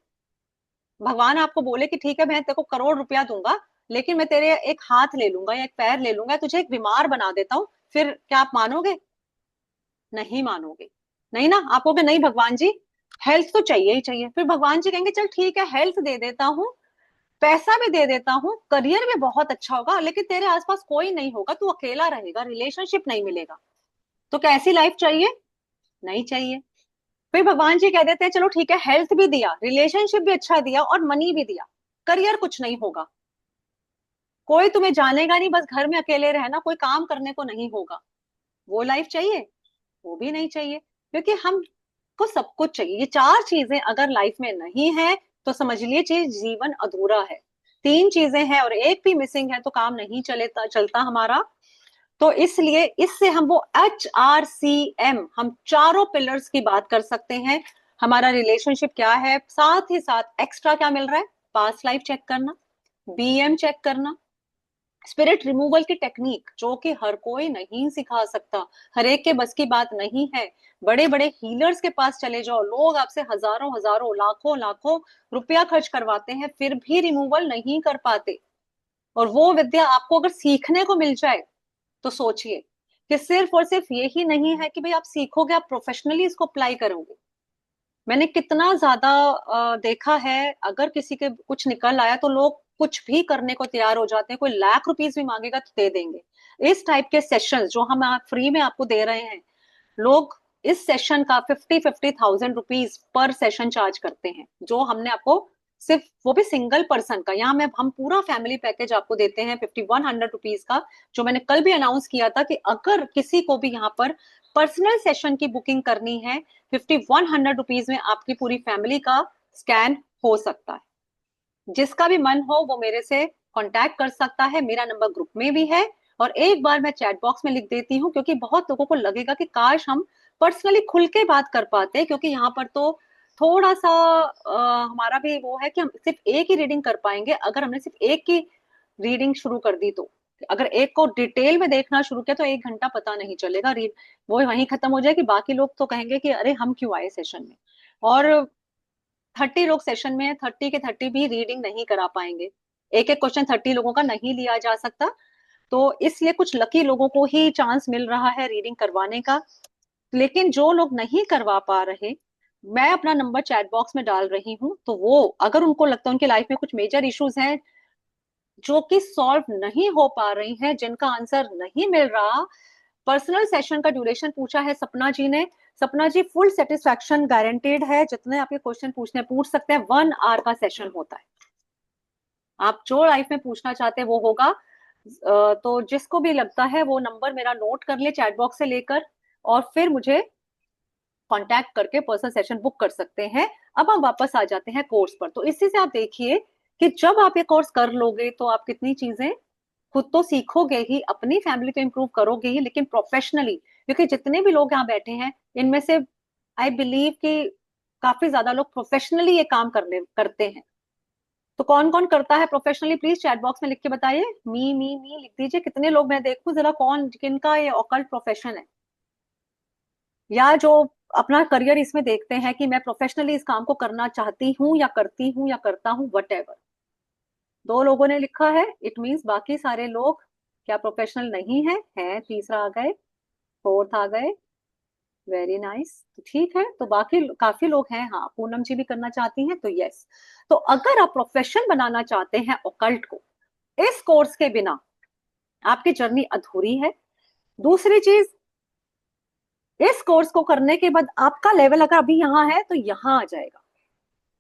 भगवान आपको बोले कि ठीक है मैं तेरे को करोड़ रुपया दूंगा, लेकिन मैं तेरे एक हाथ ले लूंगा या एक पैर ले लूंगा, तुझे एक बीमार बना देता हूँ, फिर क्या आप मानोगे? नहीं मानोगे। नहीं ना, आप कहोगे नहीं भगवान जी, हेल्थ तो चाहिए ही चाहिए। फिर भगवान जी कहेंगे चल ठीक है, हेल्थ दे देता हूँ, पैसा भी दे देता हूँ, करियर भी बहुत अच्छा होगा, लेकिन तेरे आसपास कोई नहीं होगा, तू अकेला रहेगा, रिलेशनशिप नहीं मिलेगा। तो कैसी लाइफ चाहिए? नहीं चाहिए। फिर भगवान जी कह देते हैं चलो ठीक है, हेल्थ भी दिया, रिलेशनशिप भी अच्छा दिया और मनी भी दिया, करियर कुछ नहीं होगा, कोई तुम्हें जानेगा नहीं, बस घर में अकेले रहना, कोई काम करने को नहीं होगा। वो लाइफ चाहिए? वो भी नहीं चाहिए, क्योंकि हमको सब कुछ चाहिए। ये 4 चीजें अगर लाइफ में नहीं है तो समझ लीजिए जीवन अधूरा है। 3 चीजें हैं और एक भी मिसिंग है तो काम नहीं चलता हमारा। तो इसलिए इससे हम वो HRCM, हम चारों पिलर्स की बात कर सकते हैं। हमारा रिलेशनशिप क्या है, साथ ही साथ एक्स्ट्रा क्या मिल रहा है, पास्ट लाइफ चेक करना, BM चेक करना, स्पिरिट रिमूवल की टेक्निक जो कि हर कोई नहीं सिखा सकता, हर एक के बस की बात नहीं है। बड़े बड़े हीलर्स के पास चले जाओ, लोग आपसे हजारों हजारों लाखों लाखों रुपया खर्च करवाते हैं, फिर भी रिमूवल नहीं कर पाते। और वो विद्या आपको अगर सीखने को मिल जाए तो सोचिए कि सिर्फ और सिर्फ यही नहीं है कि भाई आप सीखोगे, आप प्रोफेशनली इसको अप्लाई करोगे। मैंने कितना ज्यादा देखा है, अगर किसी के कुछ निकल आया तो लोग कुछ भी करने को तैयार हो जाते हैं, कोई लाख रुपीस भी मांगेगा तो दे देंगे। इस टाइप के सेशंस जो हम फ्री में आपको दे रहे हैं, लोग इस सेशन का 50,000 रुपीज पर सेशन चार्ज करते हैं, जो हमने आपको सिर्फ, वो भी सिंगल पर्सन का, यहाँ में हम पूरा फैमिली पैकेज आपको देते हैं 5100 रुपीज का, जो मैंने कल भी अनाउंस किया था कि अगर किसी को भी यहाँ पर पर्सनल सेशन की बुकिंग करनी है, 5100 रुपीज में आपकी पूरी फैमिली का स्कैन हो सकता है। जिसका भी मन हो वो मेरे से कांटेक्ट कर सकता है, मेरा नंबर ग्रुप में भी है और एक बार मैं चैट बॉक्स में लिख देती हूँ, क्योंकि बहुत लोगों को लगेगा कि काश हम पर्सनली खुल के बात कर पाते, क्योंकि यहाँ पर तो थोड़ा सा हमारा भी वो है कि हम सिर्फ एक ही रीडिंग कर पाएंगे। अगर हमने सिर्फ एक की रीडिंग शुरू कर दी तो, अगर एक को डिटेल में देखना शुरू किया तो 1 घंटा पता नहीं चलेगा, रीड वो वहीं खत्म हो जाएगी। बाकी लोग तो कहेंगे कि अरे हम क्यों आए सेशन में। और 30 लोग सेशन में है, 30 के 30 भी रीडिंग नहीं करा पाएंगे, एक एक क्वेश्चन 30 लोगों का नहीं लिया जा सकता। तो इसलिए कुछ लकी लोगों को ही चांस मिल रहा है रीडिंग करवाने का। लेकिन जो लोग नहीं करवा पा रहे, मैं अपना नंबर चैट बॉक्स में डाल रही हूँ, तो वो अगर उनको लगता है उनकी लाइफ में कुछ मेजर इश्यूज हैं जो कि सॉल्व नहीं हो पा रही हैं, जिनका आंसर नहीं मिल रहा, पर्सनल सेशन का ड्यूरेशन पूछा है सपना जी ने। सपना जी फुल सेटिस्फैक्शन गारंटेड है, जितने आपके क्वेश्चन पूछने पूछ सकते हैं, 1 आवर का सेशन होता है, आप जो लाइफ में पूछना चाहते हैं वो होगा। तो जिसको भी लगता है वो नंबर मेरा नोट कर ले चैट बॉक्स से लेकर, और फिर मुझे कांटेक्ट करके पर्सनल सेशन बुक कर सकते हैं। अब हम वापस आ जाते हैं कोर्स पर। तो इसी से आप देखिए कि जब आप ये कोर्स कर लोगे तो आप कितनी चीजें खुद तो सीखोगे ही, अपनी फैमिली तो इंप्रूव करोगे ही, लेकिन प्रोफेशनली, क्योंकि जितने भी लोग यहाँ बैठे हैं इनमें से आई बिलीव कि काफी ज्यादा लोग प्रोफेशनली ये काम करते हैं। तो कौन कौन करता है प्रोफेशनली, प्लीज चैट बॉक्स में लिख के बताइए। मी लिख दीजिए, कितने लोग, मैं देखूं जरा कौन किनका ये ऑकल्ट प्रोफेशन है, या जो अपना करियर इसमें देखते हैं कि मैं प्रोफेशनली इस काम को करना चाहती हूँ या करती हूँ या करता हूँ, वट एवर। 2 लोगों ने लिखा है, इट मीन्स बाकी सारे लोग क्या प्रोफेशनल नहीं है, तीसरा आ गए, फोर्थ आ गए, वेरी नाइस। तो ठीक है, तो बाकी काफी लोग हैं। हाँ, पूनम जी भी करना चाहती हैं, तो यस। तो अगर आप प्रोफेशन बनाना चाहते हैं ऑकल्ट को, इस कोर्स के बिना आपकी जर्नी अधूरी है। दूसरी चीज, इस कोर्स को करने के बाद आपका लेवल अगर अभी यहाँ है तो यहाँ आ जाएगा,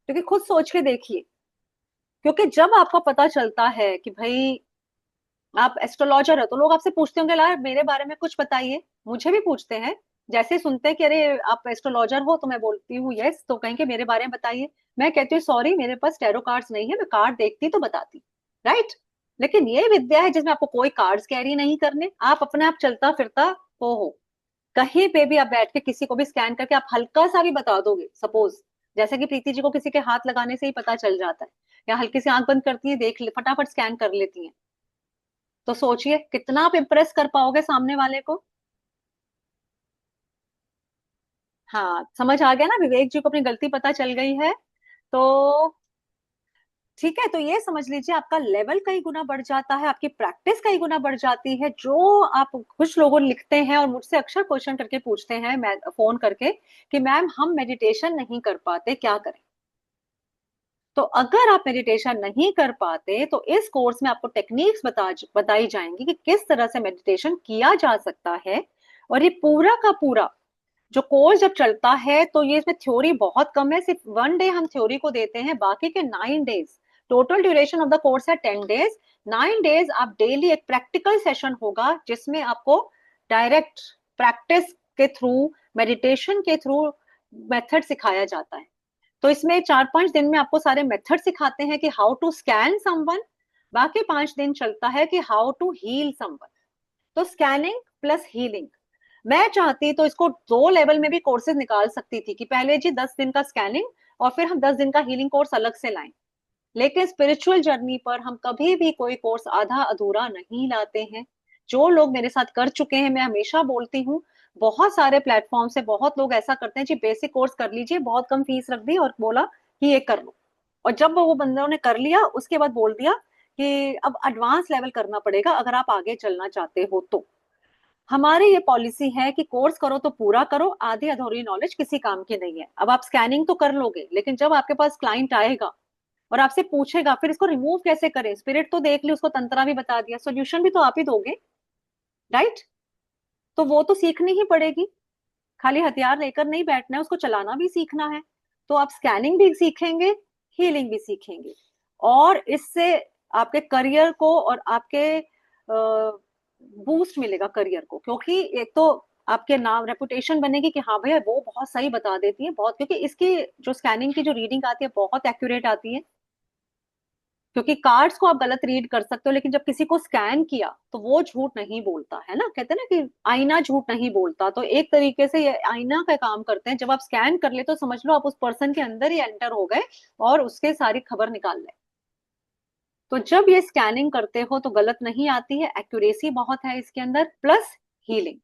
क्योंकि खुद सोच के देखिए, क्योंकि जब आपको पता चलता है कि भाई आप एस्ट्रोलॉजर है, तो लोग आपसे पूछते होंगे यार मेरे बारे में कुछ बताइए, मुझे भी पूछते हैं। जैसे सुनते हैं कि अरे आप एस्ट्रोलॉजर हो, तो मैं बोलती हूँ यस, तो कहेंगे मेरे बारे में बताइए। मैं कहती हूँ सॉरी, मेरे पास टैरो कार्ड्स नहीं है, मैं कार्ड देखती तो बताती, राइट। लेकिन ये विद्या है जिसमें आपको कोई कार्ड्स कैरी नहीं करने, आप अपने आप चलता फिरता हो कहीं पे भी आप बैठ के किसी को भी स्कैन करके आप हल्का सा भी बता दोगे, सपोज जैसे कि प्रीति जी को किसी के हाथ लगाने से ही पता चल जाता है, या हल्की सी आंख बंद करती है, फटाफट स्कैन कर लेती हैं, तो सोचिए कितना आप इम्प्रेस कर पाओगे सामने वाले को। हाँ, समझ आ गया ना, विवेक जी को अपनी गलती पता चल गई है। तो ठीक है, तो ये समझ लीजिए आपका लेवल कई गुना बढ़ जाता है, आपकी प्रैक्टिस कई गुना बढ़ जाती है। जो आप, कुछ लोग लिखते हैं और मुझसे अक्सर क्वेश्चन करके पूछते हैं, मैं फोन करके, कि मैम हम मेडिटेशन नहीं कर पाते, क्या करें। तो अगर आप मेडिटेशन नहीं कर पाते तो इस कोर्स में आपको टेक्निक्स बताई जाएंगी कि किस तरह से मेडिटेशन किया जा सकता है। और ये पूरा का पूरा जो कोर्स जब चलता है तो ये इसमें थ्योरी बहुत कम है, सिर्फ 1 डे हम थ्योरी को देते हैं, बाकी के 9 days, total duration of the course है 10 डेज। 9 डेज आप डेली एक प्रैक्टिकल सेशन होगा जिसमें आपको डायरेक्ट प्रैक्टिस के थ्रू, मेडिटेशन के थ्रू मेथड सिखाया जाता है। तो इसमें 4-5 दिन में आपको सारे मेथड सिखाते हैं कि हाउ टू स्कैन समवन, बाकी 5 दिन चलता है कि हाउ टू हील समवन। तो स्कैनिंग प्लस हीलिंग, मैं चाहती तो इसको 2 लेवल में भी कोर्सेज निकाल सकती थी कि पहले जी 10 दिन का स्कैनिंग और फिर हम 10 दिन का हीलिंग कोर्स अलग से लाएं। लेकिन स्पिरिचुअल जर्नी पर हम कभी भी कोई कोर्स आधा अधूरा नहीं लाते हैं। जो लोग मेरे साथ कर चुके हैं, मैं हमेशा बोलती हूँ, बहुत सारे प्लेटफॉर्म से बहुत लोग ऐसा करते हैं जी बेसिक कोर्स कर लीजिए, बहुत कम फीस रख दी और बोला कि ये कर लो, और जब वो बंदों ने कर लिया उसके बाद बोल दिया कि अब एडवांस लेवल करना पड़ेगा अगर आप आगे चलना चाहते हो तो। हमारी ये पॉलिसी है कि कोर्स करो तो पूरा करो, आधी अधूरी नॉलेज किसी काम की नहीं है। अब आप स्कैनिंग तो कर लोगे, लेकिन जब आपके पास क्लाइंट आएगा और आपसे पूछेगा फिर इसको रिमूव कैसे करें, स्पिरिट तो देख ली, उसको तंत्रा भी बता दिया, सोल्यूशन भी तो आप ही दोगे, राइट। तो वो तो सीखनी ही पड़ेगी, खाली हथियार लेकर नहीं बैठना है, उसको चलाना भी सीखना है। तो आप स्कैनिंग भी सीखेंगे, हीलिंग भी सीखेंगे, और इससे आपके करियर को और आपके बूस्ट मिलेगा करियर को, क्योंकि एक तो आपके नाम रेपुटेशन बनेगी कि हाँ भैया वो बहुत सही बता देती है, बहुत, क्योंकि इसकी जो स्कैनिंग की जो रीडिंग आती है बहुत एक्यूरेट आती है। क्योंकि कार्ड्स को आप गलत रीड कर सकते हो, लेकिन जब किसी को स्कैन किया तो वो झूठ नहीं बोलता है ना, कहते हैं ना कि आईना झूठ नहीं बोलता, तो एक तरीके से ये आईना का काम करते हैं। जब आप स्कैन कर ले तो समझ लो आप उस पर्सन के अंदर ही एंटर हो गए और उसके सारी खबर निकाल ले। तो जब ये स्कैनिंग करते हो तो गलत नहीं आती है, एक्यूरेसी बहुत है इसके अंदर, प्लस हीलिंग।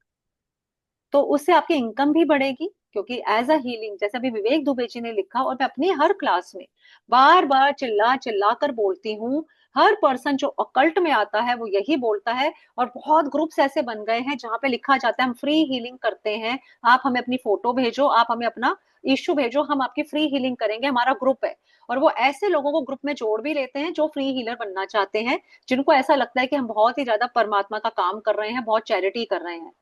तो उससे आपकी इनकम भी बढ़ेगी, क्योंकि एज अ हीलिंग, जैसे अभी विवेक दुबे जी ने लिखा, और मैं अपनी हर क्लास में बार बार चिल्ला चिल्ला कर बोलती हूँ, हर पर्सन जो अकल्ट में आता है वो यही बोलता है। और बहुत ग्रुप्स ऐसे बन गए हैं जहां पे लिखा जाता है हम फ्री हीलिंग करते हैं, आप हमें अपनी फोटो भेजो, आप हमें अपना इश्यू भेजो, हम आपकी फ्री हीलिंग करेंगे, हमारा ग्रुप है। और वो ऐसे लोगों को ग्रुप में जोड़ भी लेते हैं जो फ्री हीलर बनना चाहते हैं, जिनको ऐसा लगता है कि हम बहुत ही ज्यादा परमात्मा का काम कर रहे हैं, बहुत चैरिटी कर रहे हैं।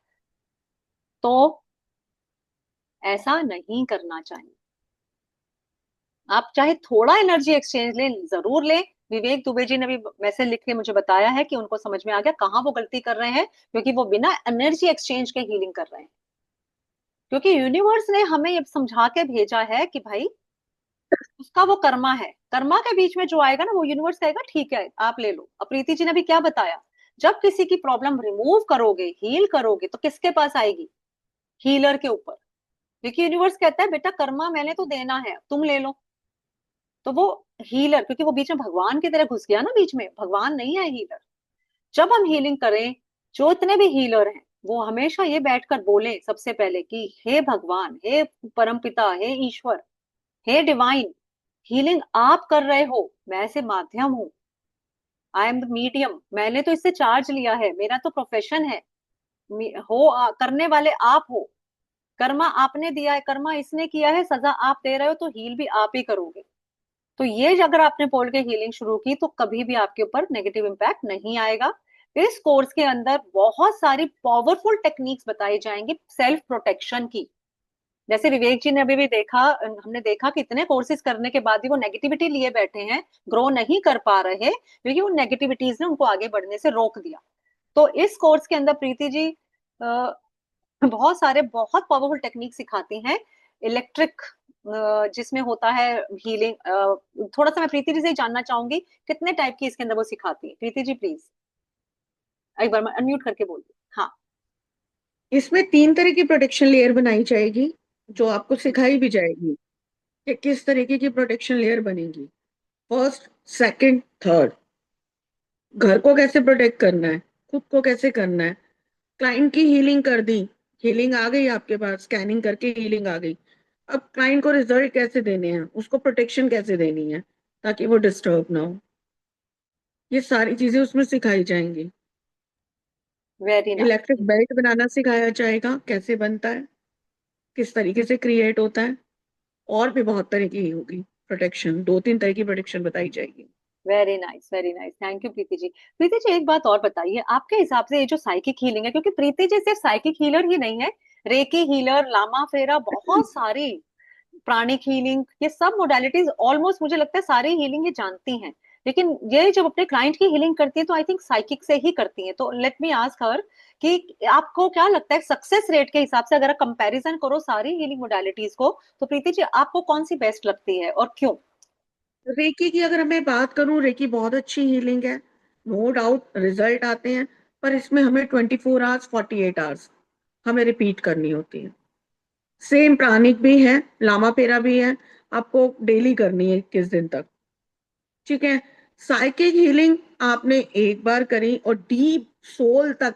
तो ऐसा नहीं करना चाहिए। आप चाहे थोड़ा एनर्जी एक्सचेंज लें, जरूर लें। विवेक दुबे जी ने भी मैसेज लिख के मुझे बताया है कि उनको समझ में आ गया कहाँ वो गलती कर रहे हैं, क्योंकि वो बिना एनर्जी एक्सचेंज के हीलिंग कर रहे हैं। क्योंकि यूनिवर्स ने हमें ये समझा के भेजा है कि भाई उसका वो कर्मा है। कर्मा के बीच में जो आएगा ना, वो यूनिवर्स कहेगा ठीक है आप ले लो। अब प्रीति जी ने अभी क्या बताया, जब किसी की प्रॉब्लम रिमूव करोगे, हील करोगे, तो किसके पास आएगी? हीलर के ऊपर। क्योंकि यूनिवर्स कहता है बेटा कर्मा मैंने तो देना है, तुम ले लो। तो वो हीलर, क्योंकि वो बीच में भगवान की तरह घुस गया ना, बीच में भगवान नहीं है हीलर। जब हम हीलिंग करें, जो इतने भी हीलर हैं वो हमेशा ये बैठकर बोले सबसे पहले कि हे भगवान, हे परमपिता, हे ईश्वर, हे डिवाइन, हीलिंग आप कर रहे हो, मैं ऐसे माध्यम हूँ, आई एम द मीडियम, मैंने तो इससे चार्ज लिया है, मेरा तो प्रोफेशन है। करने वाले आप हो, कर्मा आपने दिया है, कर्मा इसने किया है, सजा आप दे रहे हो, तो हील भी आप ही करोगे। तो ये अगर आपने बोल के हीलिंग शुरू की तो कभी भी आपके ऊपर नेगेटिव इम्पैक्ट नहीं आएगा। इस कोर्स के अंदर बहुत सारी पावरफुल टेक्निक्स बताई जाएंगी सेल्फ प्रोटेक्शन की। जैसे विवेक जी ने अभी भी देखा, हमने देखा कि इतने कोर्सेज करने के बाद भी वो नेगेटिविटी लिए बैठे हैं, ग्रो नहीं कर पा रहे, क्योंकि उन नेगेटिविटीज ने उनको आगे बढ़ने से रोक दिया। तो इस कोर्स के अंदर प्रीति जी बहुत सारे बहुत पावरफुल टेक्निक सिखाती हैं। इलेक्ट्रिक जिसमें होता है हीलिंग, थोड़ा सा मैं प्रीति जी से ही जानना चाहूंगी कितने टाइप की इसके अंदर वो सिखाती है। प्रीति जी प्लीज एक बार मैं अनम्यूट करके बोल दूं। हाँ। इसमें 3 तरह की प्रोटेक्शन लेयर बनाई जाएगी, जो आपको सिखाई भी जाएगी कि किस तरीके की प्रोटेक्शन लेयर बनेगी। First, second, third. घर को कैसे प्रोटेक्ट करना है, खुद को कैसे करना है। क्लाइंट की हीलिंग कर दी, हीलिंग आ गई आपके पास, स्कैनिंग करके हीलिंग आ गई। अब क्लाइंट को रिजल्ट कैसे देने हैं, उसको प्रोटेक्शन कैसे देनी है ताकि वो डिस्टर्ब ना हो, ये सारी चीजें उसमें सिखाई जाएंगी। Very electric nice. बेल्ट बनाना सिखाया जाएगा, कैसे बनता है, किस तरीके से क्रिएट होता है। और भी बहुत तरह की होगी प्रोटेक्शन, 2-3 तरह की प्रोटेक्शन बताई जाएगी। Very nice, very nice, thank you Preeti ji. Preeti ji एक बात और बताइए, आपके हिसाब से ये जो साइकिक हीलिंग है, क्योंकि प्रीति जी सिर्फ साइकिक हीलर ही नहीं है, रेकी हीलर, लामा फेरा, बहुत सारी प्राणिक हीलिंग, ये सब मोडालिटीज ऑलमोस्ट मुझे लगता है सारी हीलिंग ये जानती हैं। लेकिन ये जब अपने क्लाइंट की हीलिंग करती है तो आई थिंक साइकिक से ही करती है। तो लेट मी आस्क हर कि आपको क्या लगता है सक्सेस रेट के हिसाब से, अगर कंपैरिजन करो सारी हीलिंग मोडालिटीज को, तो प्रीति जी आपको कौन सी बेस्ट लगती है और क्यों? रेकी की अगर मैं बात करूं, रेकी बहुत अच्छी हीलिंग है, नो डाउट रिजल्ट आते हैं। पर इसमें हमें 24 आवर्स 48 आवर्स हमें रिपीट करनी होती है। सेम प्राणिक भी है, लामा पेरा भी है, आपको डेली करनी है 21 दिन तक। ठीक है। साइकिक हीलिंग आपने एक बार करी और डीप सोल तक,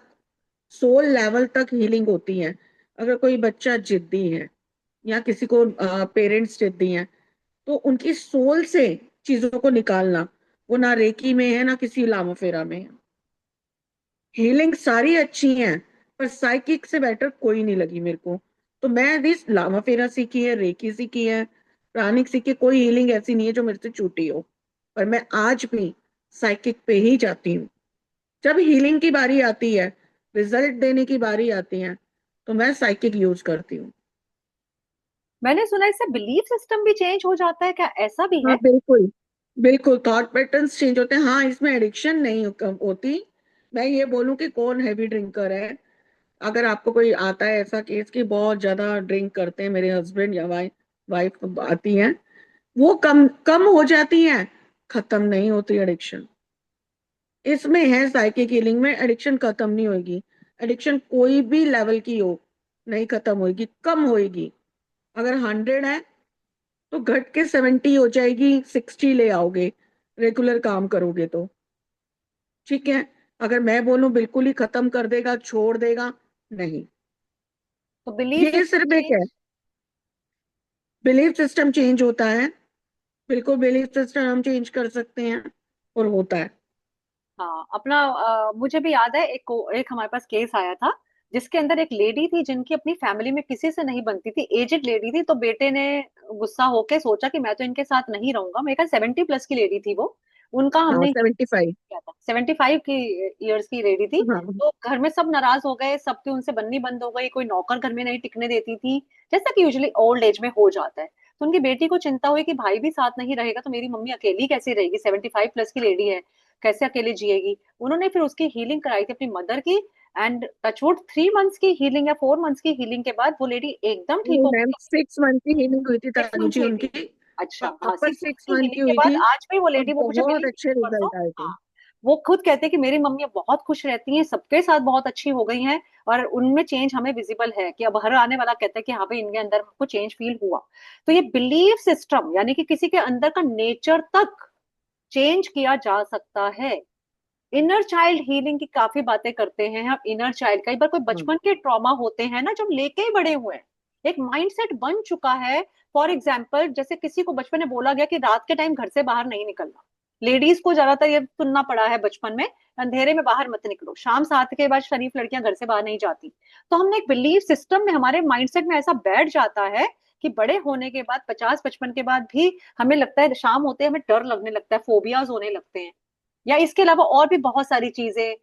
सोल लेवल तक हीलिंग होती है। अगर कोई बच्चा जिद्दी है या किसी को पेरेंट्स जिद्दी हैं, तो उनकी सोल से चीजों को निकालना, वो ना रेकी में है ना किसी लामोफेरा में है। हीलिंग सारी अच्छी हैं, पर साइकिक से बेटर कोई नहीं लगी मेरे को। तो मैं भी लामाफेरा सीखी है, रेकी सीखी है, प्राणिक सीखी, कोई हीलिंग ऐसी नहीं है जो मेरे से छूटी हो। पर मैं आज भी साइकिक पे ही जाती हूँ। जब हीलिंग की बारी आती है, रिजल्ट देने की बारी आती है, तो मैं साइकिक यूज करती हूँ। मैंने सुना इससे बिलीफ सिस्टम भी चेंज हो जाता है, क्या ऐसा भी हाँ है? बिल्कुल, बिल्कुल थॉट पैटर्न्स चेंज होते हैं। हाँ, इसमें एडिक्शन नहीं होती। मैं ये बोलूं कि कौन हैवी ड्रिंकर है, अगर आपको कोई आता है ऐसा केस कि बहुत ज्यादा ड्रिंक करते हैं, मेरे हस्बैंड या वाइफ आती हैं, वो कम कम हो जाती हैं, खत्म नहीं होती एडिक्शन। इसमें है साइकिक हीलिंग में एडिक्शन खत्म नहीं होगी। एडिक्शन कोई भी लेवल की हो, नहीं खत्म होगी, कम होगी। अगर 100 है तो घट के 70 हो जाएगी, 60 ले आओगे रेगुलर काम करोगे तो। ठीक है। अगर मैं बोलूं बिल्कुल ही खत्म कर देगा, छोड़ देगा, नहीं। तो बिलीफ ये सिस्टम सिर्फ एक है, चेंज। बिलीफ सिस्टम चेंज होता है। बिल्कुल बिलीफ सिस्टम हम चेंज कर सकते हैं, और होता है। हाँ अपना मुझे भी याद है, एक हमारे पास केस आया था जिसके अंदर एक लेडी थी जिनकी अपनी फैमिली में किसी से नहीं बनती थी, एजेड लेडी थी। तो बेटे ने गुस्सा होके सोचा कि मैं तो इनके साथ नहीं रहूंगा, मेरे ख्याल 70+ की लेडी थी वो। उनका हाँ, हमने 75। किया था, 75 की ईयर्स की लेडी थी। हाँ, तो घर में सब नाराज हो गए, सबकी उनसे बननी बंद हो गई, कोई नौकर घर में नहीं टिकने देती थी, जैसा कि यूजुअली ओल्ड एज में हो जाता है। तो उनकी बेटी को चिंता हुई कि भाई भी साथ नहीं रहेगा तो मेरी मम्मी अकेली कैसे रहेगी, 75+ की लेडी है, कैसे अकेले जिएगी। उन्होंने फिर उसकी हीलिंग कराई थी अपनी मदर की, एंड टचवुड 3 मंथ्स की हीलिंग या 4 मंथ्स की हीलिंग के बाद वो लेडी एकदम ठीक नहीं हो मैम, गई। 6 मंथ की हीलिंग हुई थी 6 तानू मंथ्स जी हुई थी? उनकी। अच्छा, हाँ, अपर 6 मंथ हीलिंग की के हुई बाद थी आज भी वो और लेडी वो मुझे बहुत मिली अच्छे परसों। रिजल्ट आए थे। हाँ, वो खुद कहते हैं कि मेरी मम्मी अब बहुत खुश रहती हैं, सबके साथ बहुत अच्छी हो गई हैं, और उनमें चेंज हमें विजिबल है कि अब हर आने वाला कहता है कि हाँ भाई इनके अंदर हमको चेंज फील हुआ। तो ये बिलीफ सिस्टम यानी कि किसी के अंदर का नेचर तक चेंज किया जा सकता है। इनर चाइल्ड हीलिंग की काफी बातें करते हैं हम। इनर चाइल्ड, कई बार कोई हाँ, बचपन के ट्रॉमा होते हैं ना, जो हम लेके ही बड़े हुए हैं, एक माइंडसेट बन चुका है। फॉर एग्जाम्पल, जैसे किसी को बचपन में बोला गया कि रात के टाइम घर से बाहर नहीं निकलना। लेडीज को ज्यादातर ये सुनना पड़ा है बचपन में, अंधेरे में बाहर मत निकलो, शाम 7 के बाद शरीफ लड़कियां घर से बाहर नहीं जाती। तो हमने एक बिलीफ सिस्टम में, हमारे माइंडसेट में ऐसा बैठ जाता है कि बड़े होने के बाद 50-55 के बाद भी हमें लगता है, शाम होते हमें डर लगने लगता है, फोबियाज होने लगते हैं, या इसके अलावा और भी बहुत सारी चीजें।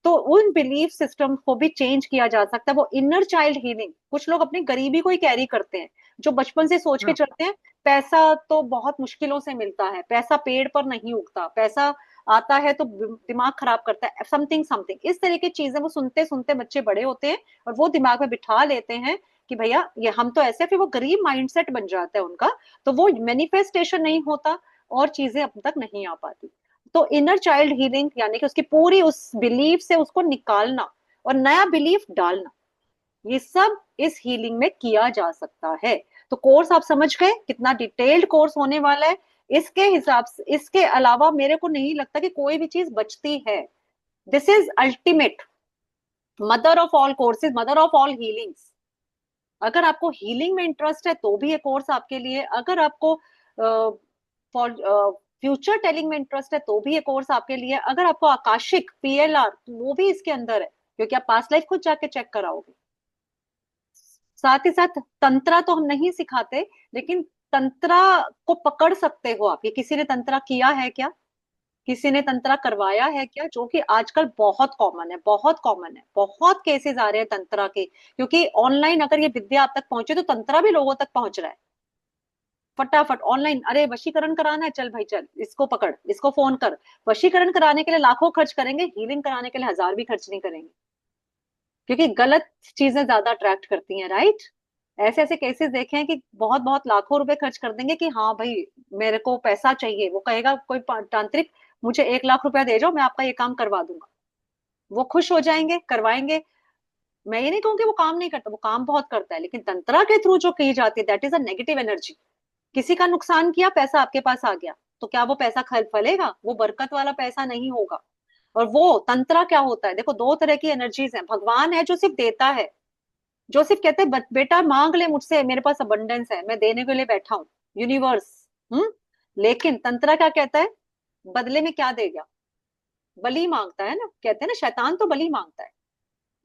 तो उन बिलीफ सिस्टम को भी चेंज किया जा सकता है। वो इनर चाइल्ड हीलिंग, कुछ लोग अपनी गरीबी को ही कैरी करते हैं, जो बचपन से सोच के हाँ, चलते हैं पैसा तो बहुत मुश्किलों से मिलता है, पैसा पेड़ पर नहीं उगता, पैसा आता है तो दिमाग खराब करता है, समथिंग समथिंग इस तरह की चीजें वो सुनते सुनते बच्चे बड़े होते हैं, और वो दिमाग में बिठा लेते हैं कि भैया ये हम तो ऐसे, फिर वो गरीब माइंडसेट बन जाता है उनका। तो वो मैनिफेस्टेशन नहीं होता, और चीजें अब तक नहीं आ पाती। तो इनर चाइल्ड हीलिंग यानी कि उसकी पूरी उस बिलीफ से उसको निकालना और नया बिलीफ डालना, ये सब इस हीलिंग में किया जा सकता है। तो कोर्स आप समझ गए कितना डिटेल्ड कोर्स होने वाला है। इसके हिसाब से, इसके अलावा मेरे को नहीं लगता कि कोई भी चीज बचती है। This is ultimate mother of all courses, mother of all healings. अगर आपको हीलिंग में इंटरेस्ट है तो भी ये कोर्स आपके लिए, अगर आपको फॉर फ्यूचर टेलिंग में इंटरेस्ट है तो भी ये कोर्स आपके लिए, अगर आपको आकाशिक पीएलआर वो भी इसके अंदर है, क्योंकि आप पास्ट लाइफ खुद जाके चेक कराओगे। साथ ही साथ तंत्रा तो हम नहीं सिखाते, लेकिन तंत्रा को पकड़ सकते हो आप। ये किसी ने तंत्रा किया है क्या, किसी ने तंत्रा करवाया है क्या, जो कि आजकल बहुत कॉमन है, बहुत कॉमन है, बहुत केसेस आ रहे हैं तंत्रा के। क्योंकि ऑनलाइन अगर ये विद्या आप तक पहुंचे तो तंत्रा भी लोगों तक पहुंच रहा है फटाफट ऑनलाइन। अरे वशीकरण कराना है, चल भाई चल, इसको पकड़, इसको फोन कर। वशीकरण कराने के लिए लाखों खर्च करेंगे, हीलिंग कराने के लिए 1000 भी खर्च नहीं करेंगे, क्योंकि गलत चीजें ज्यादा अट्रैक्ट करती हैं, राइट। ऐसे ऐसे केसेस देखे हैं कि बहुत बहुत लाखों रुपए खर्च कर देंगे कि हाँ भाई मेरे को पैसा चाहिए, वो कहेगा कोई तांत्रिक, मुझे 1 लाख रुपया दे जाओ, मैं आपका ये काम करवा दूंगा। वो खुश हो जाएंगे, करवाएंगे। मैं ये नहीं कहूंगी वो काम नहीं करता, वो काम बहुत करता है, लेकिन तंत्रा के थ्रू जो की जाती है that is a negative energy. किसी का नुकसान किया, पैसा आपके पास आ गया, तो क्या वो पैसा फलेगा? वो बरकत वाला पैसा नहीं होगा। और वो तंत्रा क्या होता है, देखो दो तरह की एनर्जीज हैं। भगवान है जो सिर्फ देता है, जो सिर्फ कहते हैं बेटा मांग ले मुझसे, मेरे पास अबंडेंस है, मैं देने के लिए बैठा हूँ, यूनिवर्स। लेकिन तंत्रा क्या कहता है, बदले में क्या देगा? बलि मांगता है ना, कहते हैं ना शैतान तो बलि मांगता है।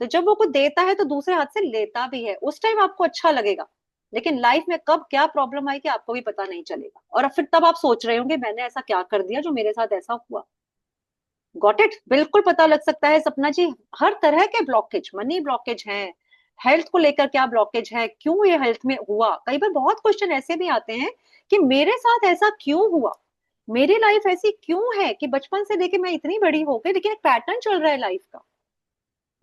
तो जब वो कुछ देता है तो दूसरे हाथ से लेता भी है, उस टाइम आपको अच्छा लगेगा, लेकिन लाइफ में कब क्या प्रॉब्लम आएगी आपको भी पता नहीं चलेगा, और फिर तब आप सोच रहे होंगे मैंने ऐसा क्या कर दिया जो मेरे साथ ऐसा हुआ। गॉट इट, बिल्कुल पता लग सकता है सपना जी। हर तरह के ब्लॉकेज, मनी ब्लॉकेज हैं, हेल्थ को लेकर क्या ब्लॉकेज है, क्यों ये हेल्थ में हुआ। कई बार बहुत क्वेश्चन ऐसे भी आते हैं कि मेरे साथ ऐसा क्यों हुआ, मेरी लाइफ ऐसी क्यों है कि बचपन से लेके मैं इतनी बड़ी हो गई लेकिन एक पैटर्न चल रहा है लाइफ का।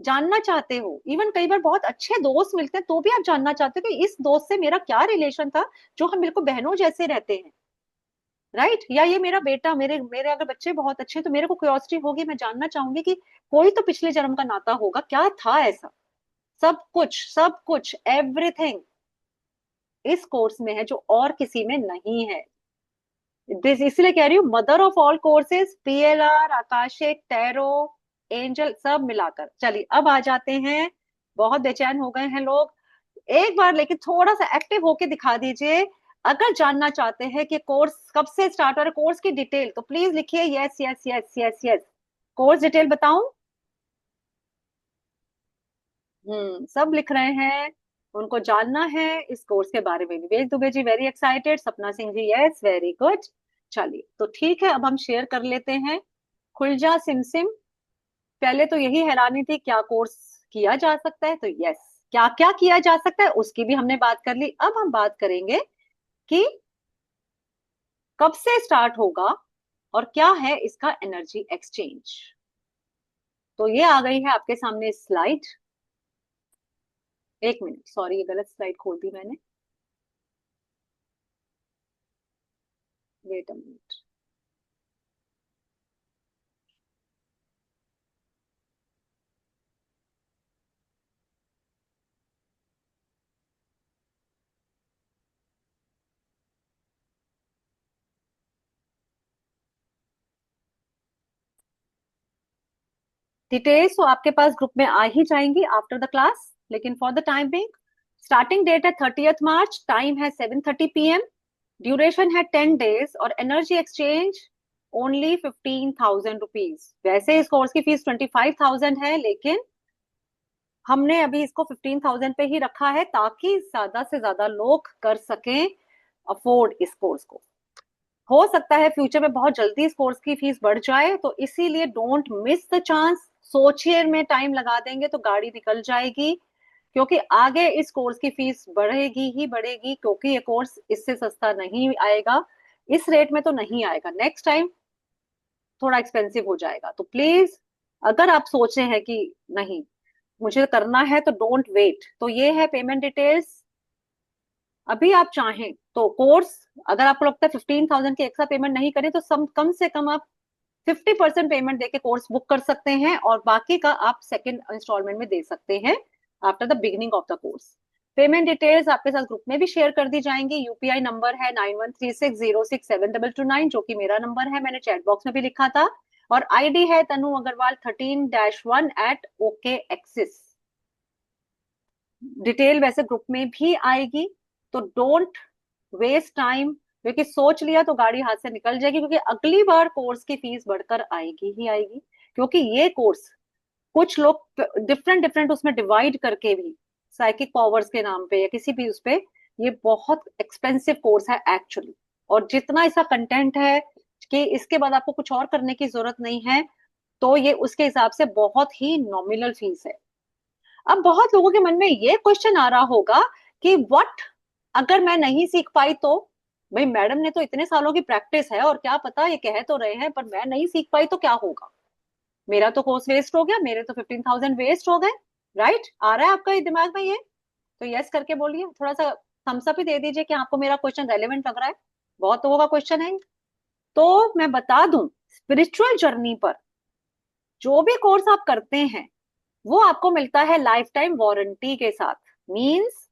जानना चाहते हो, इवन कई बार बहुत अच्छे दोस्त मिलते हैं तो भी आप जानना चाहते हो कि इस दोस्त से मेरा क्या रिलेशन था, जो हम बिल्कुल बहनों जैसे रहते हैं, राइट। या ये मेरा बेटा, मेरे मेरे अगर बच्चे बहुत अच्छे हैं तो मेरे को क्यूरियोसिटी होगी, मैं जानना चाहूंगी कि कोई तो पिछले जन्म का नाता होगा, क्या था ऐसा। सब कुछ, सब कुछ, एवरीथिंग इस कोर्स में है जो और किसी में नहीं है। इसलिए कह रही हूँ mother of all courses, PLR, Akashic, tarot, angel, सब मिलाकर। चलिए अब आ जाते हैं, बहुत बेचैन हो गए हैं लोग, एक बार लेकिन थोड़ा सा एक्टिव होके दिखा दीजिए। अगर जानना चाहते हैं कि कोर्स कब से स्टार्ट हो रहा है, कोर्स की डिटेल, तो प्लीज लिखिए yes yes yes yes yes. Course detail बताऊं? सब लिख रहे हैं, उनको जानना है इस कोर्स के बारे में। विवेक दुबे जी वेरी एक्साइटेड, सपना Singh ji yes very good. चलिए तो ठीक है, अब हम शेयर कर लेते हैं। खुल जा सिमसिम, पहले तो यही हैरानी थी क्या कोर्स किया जा सकता है, तो यस, क्या क्या किया जा सकता है उसकी भी हमने बात कर ली। अब हम बात करेंगे कि कब से स्टार्ट होगा और क्या है इसका एनर्जी एक्सचेंज। तो ये आ गई है आपके सामने स्लाइड। एक मिनट, सॉरी ये गलत स्लाइड खोल दी मैंने। Wait a minute. डिटेल्स तो आपके पास ग्रुप में आ ही जाएंगी आफ्टर द क्लास, लेकिन for the time being starting date है 30 मार्च, टाइम है 7:30 PM, ड्यूरेशन है 10 days और एनर्जी एक्सचेंज ओनली 15,000 रुपीज। वैसे इस कोर्स की फीस 25,000 है, लेकिन हमने अभी इसको 15,000 पे ही रखा है ताकि ज्यादा से ज्यादा लोग कर सकें अफोर्ड इस कोर्स को। हो सकता है फ्यूचर में बहुत जल्दी इस कोर्स की फीस बढ़ जाए, तो इसीलिए डोंट मिस द चांस। सोचिए में टाइम लगा देंगे तो गाड़ी निकल जाएगी, क्योंकि आगे इस कोर्स की फीस बढ़ेगी ही बढ़ेगी, क्योंकि ये कोर्स इससे सस्ता नहीं आएगा, इस रेट में तो नहीं आएगा, नेक्स्ट टाइम थोड़ा एक्सपेंसिव हो जाएगा। तो प्लीज, अगर आप सोचे हैं कि नहीं मुझे करना है तो डोंट वेट। तो ये है पेमेंट डिटेल्स। अभी आप चाहें तो कोर्स, अगर आपको लगता है 15,000 की एक्स्ट्रा पेमेंट नहीं करें तो कम से कम आप 50% पेमेंट देके कोर्स बुक कर सकते हैं, और बाकी का आप सेकंड इंस्टॉलमेंट में दे सकते हैं after the beginning of the course. Payment details आपके साथ ग्रुप में भी शेयर कर दी जाएंगी। यूपीआई नंबर है 9136067229, जो कि मेरा नंबर है, मैंने चैट बॉक्स में भी लिखा था। और आईडी है तनु अग्रवाल 13-1 @OKAxis। डिटेल वैसे ग्रुप में भी आएगी, तो डोंट वेस्ट टाइम, क्योंकि सोच लिया तो गाड़ी हाथ से निकल जाएगी, क्योंकि अगली बार कोर्स की फीस बढ़कर आएगी ही आएगी। क्योंकि ये कोर्स कुछ लोग डिफरेंट डिफरेंट उसमें डिवाइड करके भी, साइकिक पावर्स के नाम पे या किसी भी उस पे, ये बहुत एक्सपेंसिव कोर्स है एक्चुअली। और जितना इसका कंटेंट है कि इसके बाद आपको कुछ और करने की जरूरत नहीं है, तो ये उसके हिसाब से बहुत ही नॉमिनल फीस है। अब बहुत लोगों के मन में ये क्वेश्चन आ रहा होगा कि व्हाट, अगर मैं नहीं सीख पाई तो? भाई मैडम ने तो इतने सालों की प्रैक्टिस है और क्या पता ये कह तो रहे हैं, पर मैं नहीं सीख पाई तो क्या होगा? मेरा तो कोर्स वेस्ट हो गया, मेरे तो 15,000 वेस्ट हो गए। राइट? आ रहा है आपका ये दिमाग में ये? तो यस करके बोलिए, थोड़ा सा थम्स अप ही दे दीजिए कि आपको मेरा क्वेश्चन रेलेवेंट लग रहा है। बहुत लोगों का क्वेश्चन है। तो मैं बता दूं, स्पिरिचुअल जर्नी पर जो भी कोर्स आप करते हैं वो आपको मिलता है लाइफ टाइम वारंटी के साथ। मींस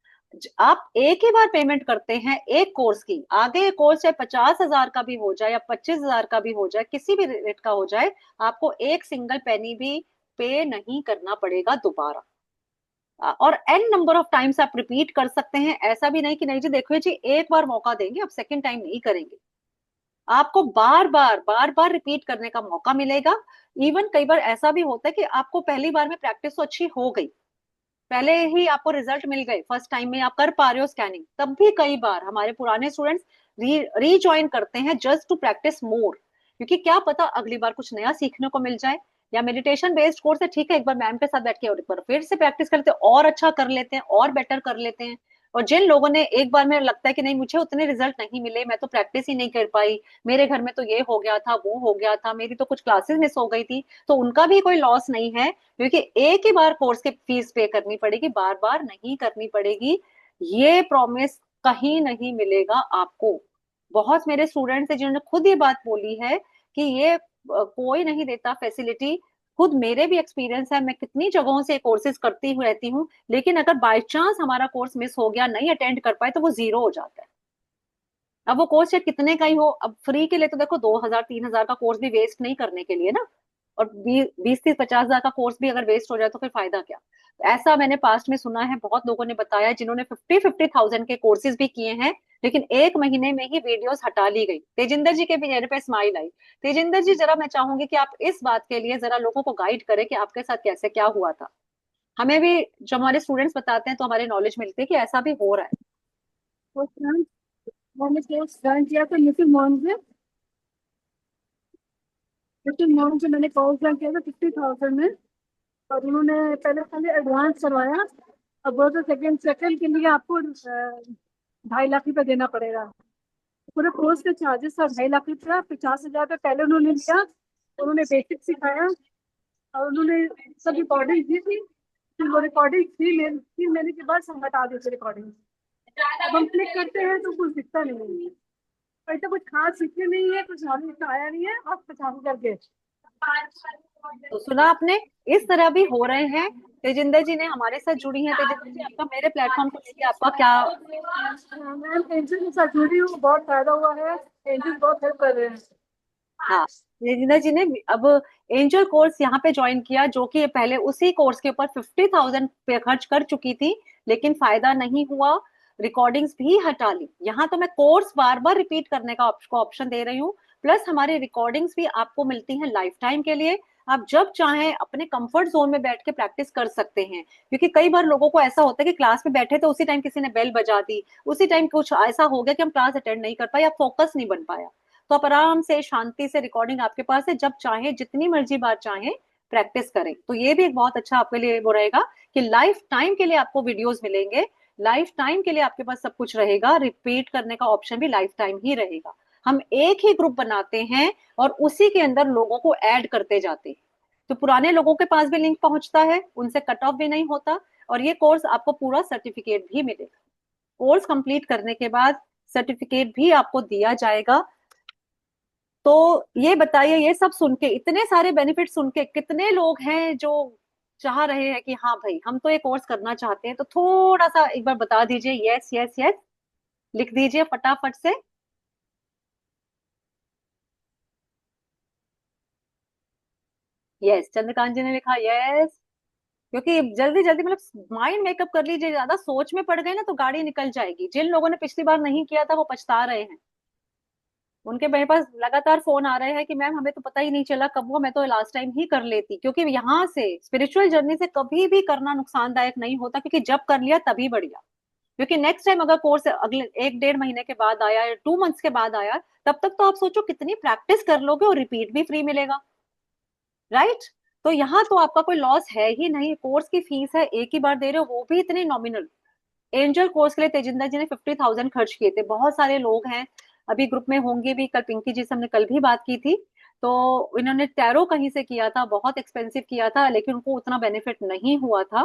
आप एक ही बार पेमेंट करते हैं एक कोर्स की, आगे ये कोर्स चाहे 50,000 का भी हो जाए या 25,000 का भी हो जाए, किसी भी रेट का हो जाए, आपको एक सिंगल पेनी भी पे नहीं करना पड़ेगा दोबारा। और एन नंबर ऑफ टाइम्स आप रिपीट कर सकते हैं। ऐसा भी नहीं कि नहीं जी देखो जी एक बार मौका देंगे अब सेकेंड टाइम नहीं करेंगे, आपको बार बार रिपीट करने का मौका मिलेगा। इवन कई बार ऐसा भी होता है कि आपको पहली बार में प्रैक्टिस तो अच्छी हो गई, पहले ही आपको रिजल्ट मिल गए, फर्स्ट टाइम में आप कर पा रहे हो स्कैनिंग, तब भी कई बार हमारे पुराने स्टूडेंट्स रीजॉइन करते हैं जस्ट टू प्रैक्टिस मोर, क्योंकि क्या पता अगली बार कुछ नया सीखने को मिल जाए। या मेडिटेशन बेस्ड कोर्स है, ठीक है, एक बार मैम के साथ बैठ के और एक बार फिर से प्रैक्टिस करते हैं, और अच्छा कर लेते हैं और बेटर कर लेते हैं। और जिन लोगों ने एक बार में लगता है कि नहीं मुझे उतने रिजल्ट नहीं मिले, मैं तो प्रैक्टिस ही नहीं कर पाई, मेरे घर में तो ये हो गया था वो हो गया था, मेरी तो कुछ क्लासेस मिस हो गई थी, तो उनका भी कोई लॉस नहीं है, क्योंकि एक ही बार कोर्स की फीस पे करनी पड़ेगी, बार बार नहीं करनी पड़ेगी। ये प्रॉमिस कहीं नहीं मिलेगा आपको। बहुत मेरे स्टूडेंट्स हैं जिन्होंने खुद ये बात बोली है कि ये कोई नहीं देता फैसिलिटी। खुद मेरे भी एक्सपीरियंस है, मैं कितनी जगहों से कोर्सेज करती हुई रहती हूँ, लेकिन अगर बाय चांस हमारा कोर्स मिस हो गया, नहीं अटेंड कर पाए, तो वो जीरो हो जाता है। अब वो कोर्स चाहे कितने का ही हो, अब फ्री के लिए तो देखो 2,000 3,000 का कोर्स भी वेस्ट नहीं करने के लिए ना, और 20 20 30 50,000 का कोर्स भी अगर वेस्ट हो जाए तो फिर फायदा क्या? ऐसा मैंने पास्ट में सुना है, बहुत लोगों ने बताया जिन्होंने 50 50,000 के कोर्सेज भी किए हैं, लेकिन एक महीने में ही वीडियोस हटा ली गई। तेजिंदर जी के भी चेहरे पे स्माइल आई। तेजिंदर जी, जरा मैं चाहूंगी कि आप इस बात के लिए जरा लोगों को गाइड करें कि आपके साथ कैसे क्या हुआ था। हमें भी जब हमारे स्टूडेंट्स बताते हैं तो हमारे नॉलेज मिलती है कि ऐसा भी हो रहा है। तो फ्रेंड्स, मैंने कोर्स ज्वाइन किया था लिटिल मॉम से। लिटिल मॉम से मैंने कोर्स ज्वाइन किया था 50,000 में, और उन्होंने पहले पहले एडवांस करवाया। अब वो तो सेकंड सेकंड के लिए आपको 2.5 लाख रुपये देना पड़ेगा। पूरे कोर्स के चार्जेस था 2.5 लाख रुपया। 50,000 रुपये पहले उन्होंने लिया, उन्होंने बेसिक सिखाया और उन्होंने सब रिकॉर्डिंग दी थी। फिर वो रिकॉर्डिंग 3 महीने के बाद हम हटा देते रिकॉर्डिंग। अब हम क्लिक करते हैं तो कुछ दिखता नहीं है। ऐसा कुछ खास सीखने नहीं है, कुछ हमें इतना आया नहीं है, आप पहचान करके। तो सुना आपने, इस तरह भी हो रहे हैं। तेजिंदर जी ने हमारे साथ जुड़ी हैं। तेजिंदर जी, आपका मेरे प्लेटफॉर्म को लेके आपका क्या? मैम एंजल के साथ जुड़ी हूँ, बहुत फायदा हुआ है, एंजल बहुत हेल्प कर रहे हैं। हाँ, तेजिंदर जी ने अब एंजल कोर्स यहाँ पे ज्वाइन किया, जो कि पहले उसी कोर्स के ऊपर 50,000 पे खर्च कर चुकी थी, लेकिन फायदा नहीं हुआ। रिकॉर्डिंग्स भी हटा ली। यहाँ तो मैं कोर्स बार बार रिपीट करने का ऑप्शन दे रही हूँ, प्लस हमारी रिकॉर्डिंग्स भी आपको मिलती हैं लाइफ टाइम के लिए। आप जब चाहें अपने कंफर्ट जोन में बैठ के प्रैक्टिस कर सकते हैं, क्योंकि कई बार लोगों को ऐसा होता है कि क्लास में बैठे तो उसी टाइम किसी ने बेल बजा दी, उसी टाइम कुछ ऐसा हो गया कि हम क्लास अटेंड नहीं कर पाए या फोकस नहीं बन पाया। तो आप आराम से शांति से, रिकॉर्डिंग आपके पास है, जब चाहे जितनी मर्जी बार चाहे प्रैक्टिस करें। तो ये भी एक बहुत अच्छा आपके लिए वो रहेगा कि लाइफ टाइम के लिए आपको वीडियोस मिलेंगे, लाइफ टाइम के लिए आपके पास सब कुछ रहेगा, रिपीट करने का ऑप्शन भी लाइफ टाइम ही रहेगा। हम एक ही ग्रुप बनाते हैं और उसी के अंदर लोगों को ऐड करते जाते हैं, तो पुराने लोगों के पास भी लिंक पहुंचता है, उनसे कट ऑफ भी नहीं होता, और ये कोर्स आपको पूरा सर्टिफिकेट भी मिलेगा। कोर्स कंप्लीट करने के बाद सर्टिफिकेट भी आपको दिया जाएगा। तो ये बताइए, ये सब सुन के, इतने सारे बेनिफिट सुन के, कितने लोग हैं जो चाह रहे हैं कि हाँ भाई हम तो ये कोर्स करना चाहते हैं? तो थोड़ा सा एक बार बता दीजिए, यस यस यस लिख दीजिए फटाफट से। यस, चंद्रकांत जी ने लिखा यस। क्योंकि जल्दी जल्दी मतलब माइंड मेकअप कर लीजिए, ज्यादा सोच में पड़ गए ना तो गाड़ी निकल जाएगी। जिन लोगों ने पिछली बार नहीं किया था वो पछता रहे हैं। उनके मेरे पास लगातार फोन आ रहे हैं कि मैम हमें तो पता ही नहीं चला कब हुआ, मैं तो लास्ट टाइम ही कर लेती। क्योंकि यहाँ से स्पिरिचुअल जर्नी से कभी भी करना नुकसानदायक नहीं होता, क्योंकि जब कर लिया तभी बढ़िया। क्योंकि नेक्स्ट टाइम अगर कोर्स अगले 1-1.5 महीने के बाद आया या 2 मंथ्स के बाद आया, तब तक तो आप सोचो कितनी प्रैक्टिस कर लोगे, और रिपीट भी फ्री मिलेगा, राइट? तो यहाँ तो आपका कोई लॉस है ही नहीं। कोर्स की फीस है, एक ही बार दे रहे हो, वो भी इतनी नॉमिनल। एंजल कोर्स के लिए तेजिंदर जी ने 50,000 खर्च किए थे। बहुत सारे लोग हैं, अभी ग्रुप में होंगे भी, कल पिंकी जी से हमने कल भी बात की थी। तो इन्होंने टैरो कहीं से किया था, बहुत एक्सपेंसिव किया था, लेकिन उनको उतना बेनिफिट नहीं हुआ था।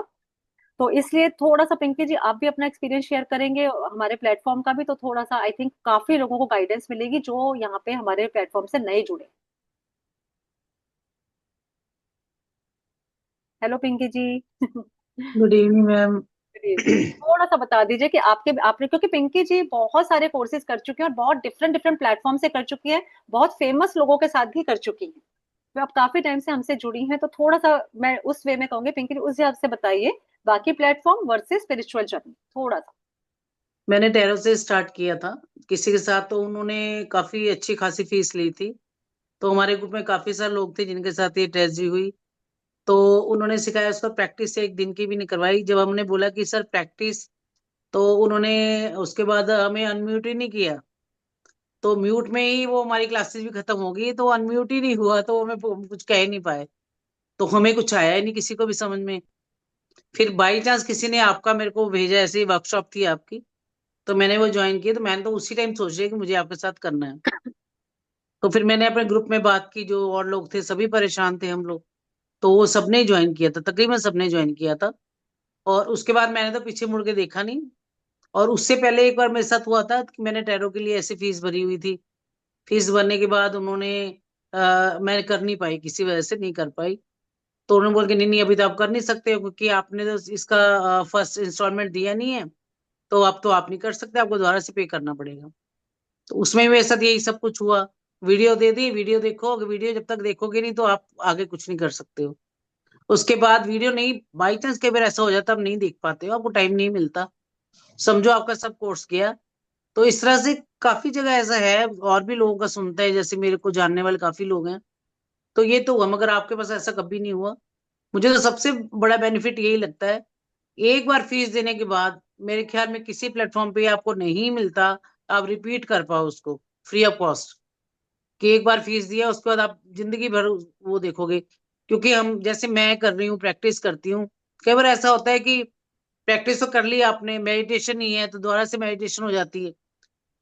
तो इसलिए थोड़ा सा पिंकी जी आप भी अपना एक्सपीरियंस शेयर करेंगे हमारे प्लेटफॉर्म का भी, तो थोड़ा सा आई थिंक काफी लोगों को गाइडेंस मिलेगी जो यहाँ पे हमारे प्लेटफॉर्म से नए जुड़े। Hello Pinky ji. Good evening ma'am. थोड़ा सा बता दीजिए कि आपके आपने, क्योंकि पिंकी जी बहुत सारे कोर्सेज कर चुकी हैं और बहुत डिफरेंट डिफरेंट प्लेटफॉर्म से कर चुकी है, बहुत फेमस लोगों के साथ भी कर चुकी हैं, तो आप काफी टाइम से हमसे जुड़ी हैं। तो थोड़ा सा मैं उस वे में कहूंगी पिंकी जी, उस हिसाब से बताइए बाकी प्लेटफॉर्म वर्सेस स्पिरिचुअल जर्नी, थोड़ा सा। मैंने टैरो से स्टार्ट किया था किसी के साथ, तो उन्होंने काफी अच्छी खासी फीस ली थी। तो हमारे ग्रुप में काफी सारे लोग थे जिनके साथ ये ट्रेजेडी हुई। तो उन्होंने सिखाया, उसका प्रैक्टिस एक दिन की भी नहीं करवाई। जब हमने बोला कि सर प्रैक्टिस, तो उन्होंने उसके बाद हमें अनम्यूट ही नहीं किया। तो म्यूट में ही वो हमारी क्लासेस भी खत्म हो गई, तो अनम्यूट ही नहीं हुआ, तो हमें कुछ कह ही नहीं पाए। तो हमें कुछ आया ही नहीं किसी को भी समझ में। फिर बाई चांस किसी ने आपका मेरे को भेजा, ऐसे ही वर्कशॉप थी आपकी, तो मैंने वो ज्वाइन किया। तो मैंने तो उसी टाइम सोच लिया कि मुझे आपके साथ करना है। तो फिर मैंने अपने ग्रुप में बात की, जो और लोग थे सभी परेशान थे हम लोग, तो वो सबने ज्वाइन किया था, तकरीबन सबने ज्वाइन किया था। और उसके बाद मैंने तो पीछे मुड़ के देखा नहीं। और उससे पहले एक बार मेरे साथ हुआ था कि मैंने टैरो के लिए ऐसी फीस भरी हुई थी। फीस भरने के बाद उन्होंने मैं कर नहीं पाई, किसी वजह से नहीं कर पाई। तो उन्होंने बोल के नहीं नहीं अभी तो आप कर नहीं सकते हो, क्योंकि आपने तो इसका फर्स्ट इंस्टॉलमेंट दिया नहीं है, तो अब तो आप नहीं कर सकते, आपको दोबारा से पे करना पड़ेगा। तो उसमें भी मेरे साथ यही सब कुछ हुआ। वीडियो दे दी, वीडियो देखो, वीडियो जब तक देखोगे नहीं तो आप आगे कुछ नहीं कर सकते हो। उसके बाद वीडियो नहीं, बाई चांस कई बार ऐसा हो जाता है, आप नहीं देख पाते हो, आपको टाइम नहीं मिलता, समझो आपका सब कोर्स गया। तो इस तरह से काफी जगह ऐसा है, और भी लोगों का सुनता है, जैसे मेरे को जानने वाले काफी लोग हैं। तो ये तो हुआ, मगर आपके पास ऐसा कभी नहीं हुआ। मुझे तो सबसे बड़ा बेनिफिट यही लगता है, एक बार फीस देने के बाद मेरे ख्याल में किसी प्लेटफॉर्म पे आपको नहीं मिलता, आप रिपीट कर पाओ उसको फ्री ऑफ कॉस्ट। कि एक बार फीस दिया, उसके बाद आप जिंदगी भर वो देखोगे। क्योंकि हम, जैसे मैं कर रही हूँ, प्रैक्टिस करती हूँ, कई बार ऐसा होता है कि प्रैक्टिस तो कर ली आपने, मेडिटेशन नहीं है तो दोबारा से मेडिटेशन हो जाती है,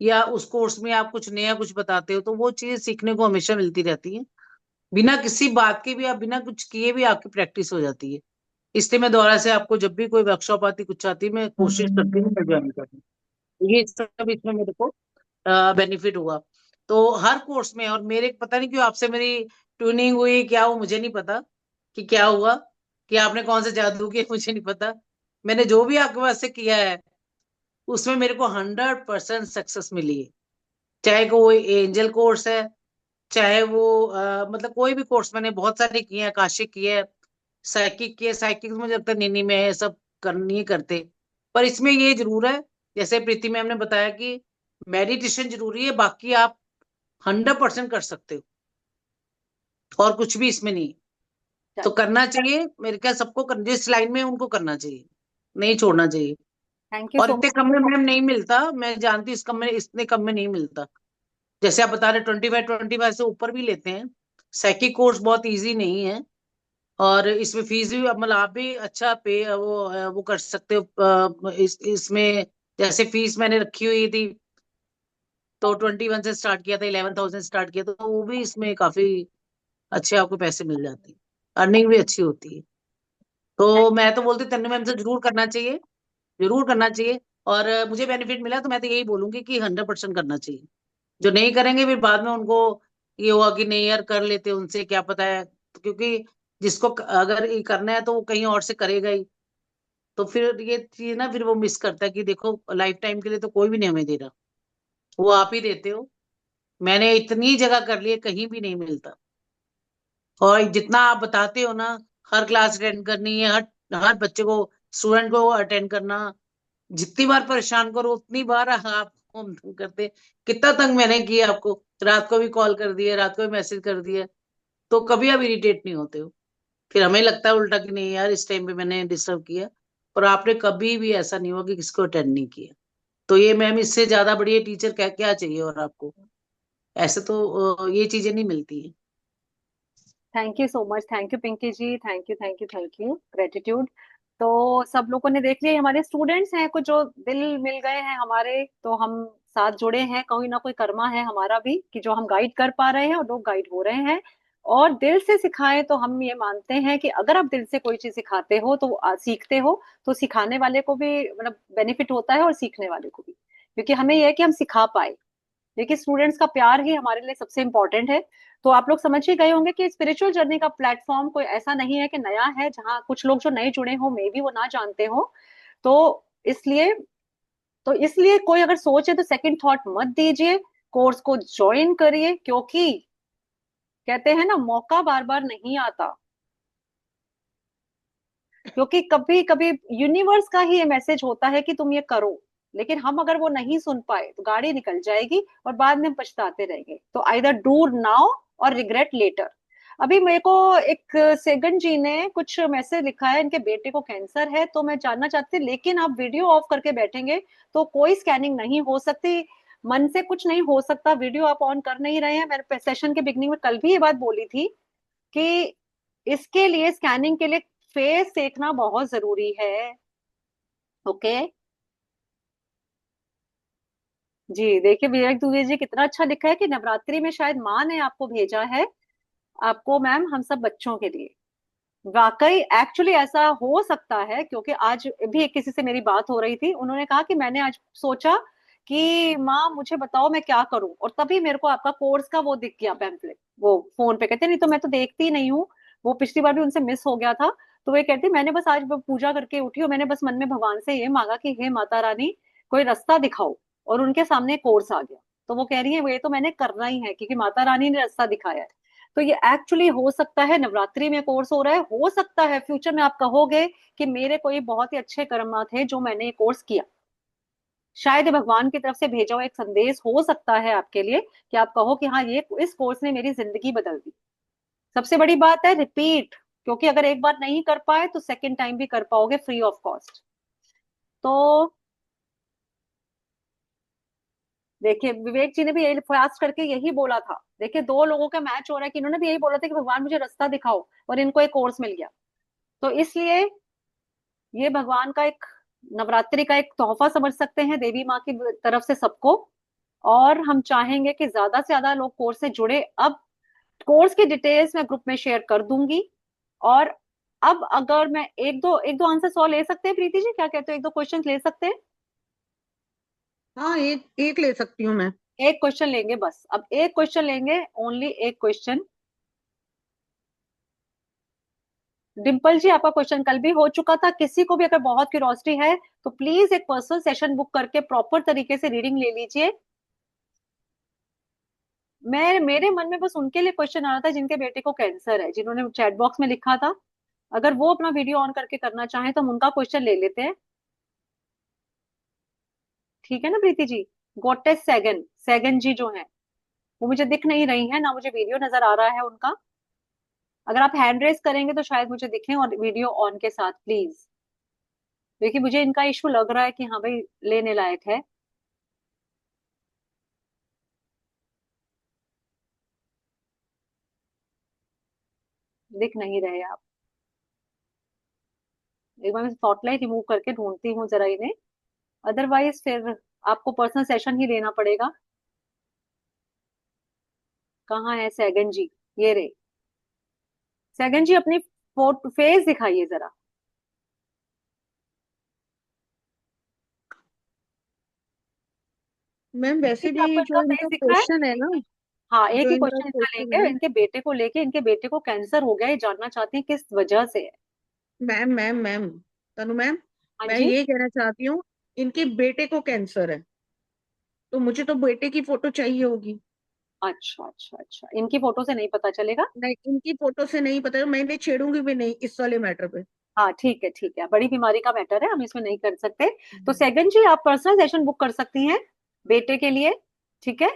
या उस कोर्स में आप कुछ नया कुछ बताते हो, तो वो चीज सीखने को हमेशा मिलती रहती है। बिना किसी बात के भी, आप बिना कुछ किए भी आपकी प्रैक्टिस हो जाती है। इसलिए मैं दोबारा से आपको, जब भी कोई वर्कशॉप आती, कुछ आती, मैं कोशिश करती हूँ मैं ज्वाइन करूँ। ये सब इसमें मेरे को बेनिफिट हुआ। तो हर कोर्स में, और मेरे पता नहीं क्यों आपसे मेरी ट्यूनिंग हुई क्या, वो मुझे नहीं पता कि क्या हुआ, कि आपने कौन से जादू किए मुझे नहीं पता। मैंने जो भी आपके पास से किया है उसमें मेरे को 100% सक्सेस मिली है। चाहे कोई एंजल कोर्स है, चाहे वो मतलब कोई भी कोर्स मैंने बहुत सारे किए हैं, आकाशिक किए है, साइकिक किए। साइकिक मुझे लगता है नहीं में है, सब नहीं करते। पर इसमें ये जरूर है, जैसे प्रीति मैम ने बताया कि मेडिटेशन जरूरी है, बाकी आप 100% कर सकते हो, और कुछ भी इसमें नहीं। तो करना चाहिए मेरे ख्याल सबको, जिस लाइन में उनको करना चाहिए, नहीं छोड़ना चाहिए। थैंक यू और सो इतने मच। कम में मैम नहीं मिलता, मैं जानती इस कम में, इतने कम में नहीं मिलता। जैसे आप बता रहे 25 से ऊपर भी लेते हैं। साइकिक कोर्स बहुत इजी नहीं है, और इसमें फीस भी मतलब आप भी अच्छा पे वो कर सकते हो। इसमें जैसे फीस मैंने रखी हुई थी, तो 21 से स्टार्ट किया था, 11,000 स्टार्ट किया था, तो वो भी इसमें काफी अच्छे आपको पैसे मिल जाते हैं, अर्निंग भी अच्छी होती है। तो मैं तो बोलती तन्नू मैम से जरूर करना चाहिए, जरूर करना चाहिए। और मुझे बेनिफिट मिला तो मैं तो यही बोलूंगी कि 100% करना चाहिए। जो नहीं करेंगे फिर बाद में उनको ये हुआ कि नहीं यार कर लेते, उनसे क्या पता है, तो क्योंकि जिसको अगर ये करना है तो वो कहीं और से करेगा ही। तो फिर ये चीज ना, फिर वो मिस करता है कि देखो लाइफ टाइम के लिए तो कोई भी नहीं हमें दे रहा, वो आप ही देते हो। मैंने इतनी जगह कर ली है, कहीं भी नहीं मिलता। और जितना आप बताते हो ना, हर क्लास अटेंड करनी है, हर हर बच्चे को, स्टूडेंट को अटेंड करना, जितनी बार परेशान करो उतनी बार आप फोन करते। कितना तंग मैंने किया आपको, रात को भी कॉल कर दिया, रात को भी मैसेज कर दिया, तो कभी आप इरिटेट नहीं होते हो। फिर हमें लगता है उल्टा कि नहीं यार इस टाइम पे मैंने डिस्टर्ब किया, पर आपने कभी भी ऐसा नहीं हुआ कि किसको अटेंड नहीं किया। तो ये मैम, इससे ज्यादा बढ़िया टीचर क्या क्या चाहिए और आपको, ऐसे तो ये चीजें नहीं मिलती है। Thank you so much, thank you Pinky ji, thank you thank you thank you, gratitude. तो सब लोगों ने देख लिया, हमारे स्टूडेंट्स हैं कुछ जो दिल मिल गए हैं हमारे, तो हम साथ जुड़े हैं, कोई ना कोई कर्मा है हमारा भी कि जो हम गाइड कर पा रहे हैं और लोग गाइड हो रहे हैं। और दिल से सिखाएं तो हम ये मानते हैं कि अगर आप दिल से कोई चीज सिखाते हो तो सीखते हो, तो सिखाने वाले को भी मतलब बेनिफिट होता है और सीखने वाले को भी, क्योंकि हमें यह है कि हम सिखा पाए। देखिए स्टूडेंट्स का प्यार ही हमारे लिए सबसे इम्पोर्टेंट है। तो आप लोग समझ ही गए होंगे कि स्पिरिचुअल जर्नी का प्लेटफॉर्म कोई ऐसा नहीं है कि नया है, जहाँ कुछ लोग जो नए जुड़े हो मे भी वो ना जानते हो। तो इसलिए तो इसलिए कोई अगर सोचे तो सेकंड थॉट मत दीजिए, कोर्स को ज्वाइन करिए, क्योंकि कहते हैं ना मौका बार बार नहीं आता। क्योंकि कभी कभी यूनिवर्स का ही ये मैसेज होता है कि तुम ये करो, लेकिन हम अगर वो नहीं सुन पाए तो गाड़ी निकल जाएगी और बाद में हम पछताते रहेंगे। तो आइदर डू नाउ और रिग्रेट लेटर। अभी मेरे को एक सेगन जी ने कुछ मैसेज लिखा है, इनके बेटे को कैंसर है, तो मैं जानना चाहती थी, लेकिन आप वीडियो ऑफ करके बैठेंगे तो कोई स्कैनिंग नहीं हो सकती, मन से कुछ नहीं हो सकता, वीडियो आप ऑन कर नहीं रहे हैं। मैंने सेशन के बिगनिंग में कल भी ये बात बोली थी कि इसके लिए स्कैनिंग के लिए फेस देखना बहुत जरूरी है। ओके जी, देखिए विवेक दुबे जी कितना अच्छा लिखा है कि नवरात्रि में शायद माँ ने आपको भेजा है, आपको मैम हम सब बच्चों के लिए। वाकई एक्चुअली ऐसा हो सकता है, क्योंकि आज भी एक किसी से मेरी बात हो रही थी, उन्होंने कहा कि मैंने आज सोचा कि माँ मुझे बताओ मैं क्या करूं, और तभी मेरे को आपका कोर्स का वो दिख गया पैम्पलेट, वो फोन पे कहते नहीं तो मैं तो देखती ही नहीं हूँ, वो पिछली बार भी उनसे मिस हो गया था। तो वे कहती मैंने बस आज वो पूजा करके उठी और मैंने बस मन में भगवान से ये मांगा कि हे माता रानी कोई रास्ता दिखाओ, और उनके सामने कोर्स आ गया। तो वो कह रही है वो ये तो मैंने करना ही है क्योंकि माता रानी ने रास्ता दिखाया है। तो ये एक्चुअली हो सकता है नवरात्रि में कोर्स हो रहा है, हो सकता है फ्यूचर में आप कहोगे कि मेरे कोई बहुत ही अच्छे कर्म थे जो मैंने ये कोर्स किया। शायद ये भगवान की तरफ से भेजा हुआ एक संदेश हो सकता है आपके लिए कि आप कहो कि हाँ ये इस कोर्स ने मेरी जिंदगी बदल दी। सबसे बड़ी बात है रिपीट, क्योंकि अगर एक बार नहीं कर पाए तो सेकंड टाइम भी कर पाओगे फ्री ऑफ कॉस्ट। तो देखिए विवेक जी ने भी यही फास्ट करके यही बोला था, देखिए दो लोगों का मैच हो रहा है कि इन्होंने भी यही बोला था कि भगवान मुझे रास्ता दिखाओ, और इनको एक कोर्स मिल गया। तो इसलिए ये भगवान का एक नवरात्रि का एक तोहफा समझ सकते हैं देवी माँ की तरफ से सबको। और हम चाहेंगे कि ज्यादा से ज्यादा लोग कोर्स से जुड़े। अब कोर्स की डिटेल्स मैं ग्रुप में शेयर कर दूंगी। और अब अगर मैं एक दो आंसर सॉल्व ले सकते हैं प्रीति जी, क्या कहते हो, एक दो क्वेश्चन ले सकते हैं? हाँ एक एक ले सकती हूँ मैं। एक क्वेश्चन लेंगे बस, अब एक क्वेश्चन लेंगे, ओनली एक क्वेश्चन। डिम्पल जी, आपका क्वेश्चन कल भी हो चुका था। किसी को भी अगर बहुत क्यूरोसिटी है तो प्लीज एक पर्सनल सेशन बुक करके प्रॉपर तरीके से रीडिंग ले लीजिए। मैं मेरे मन में बस उनके लिए क्वेश्चन आ रहा था जिनके बेटे को कैंसर है, जिन्होंने चैट बॉक्स में लिखा था। अगर वो अपना वीडियो ऑन करके करना चाहें तो हम उनका क्वेश्चन ले लेते हैं। ठीक है ना प्रीति जी? गोटेस सैगन, सैगन जी जो है, वो मुझे दिख नहीं रही है ना, मुझे वीडियो नजर आ रहा है उनका। अगर आप हैंड रेस करेंगे तो शायद मुझे दिखें, और वीडियो ऑन के साथ प्लीज। देखिए मुझे इनका इशू लग रहा है कि हाँ भाई लेने लायक है। दिख नहीं रहे आप। एक बार मैं स्पॉटलाइट रिमूव करके ढूंढती हूँ जरा इन्हें, अदरवाइज फिर आपको पर्सनल सेशन ही लेना पड़ेगा। कहाँ है सैगन जी? ये रे। सैगन जी अपनी फोटो फेस दिखाइए जरा। मैम वैसे ठीक है, आपको भी इनका जो फेस इनका दिख रहा है? क्वेश्चन है ना, हाँ, एक जो ही इनका क्वेश्चन इनका क्वेश्चन लेंगे, है, इनके बेटे को लेके। इनके बेटे को कैंसर हो गया, ये जानना चाहते हैं किस वजह से है। मैम तनु मैम, हाँ मैं जी। ये कहना चाहती हूँ, इनके बेटे को कैंसर है, तो मुझे तो बेटे की फोटो चाहिए होगी। अच्छा अच्छा अच्छा, इनकी फोटो से नहीं पता चलेगा। नहीं, इनकी फोटो से नहीं पता, मैं इन्हें छेड़ूंगी भी नहीं इस वाले मैटर पे। हाँ ठीक है ठीक है, बड़ी बीमारी का मैटर है, हम इसमें नहीं कर सकते। तो सैगन जी आप पर्सनल सेशन बुक कर सकती हैं बेटे के लिए। ठीक है,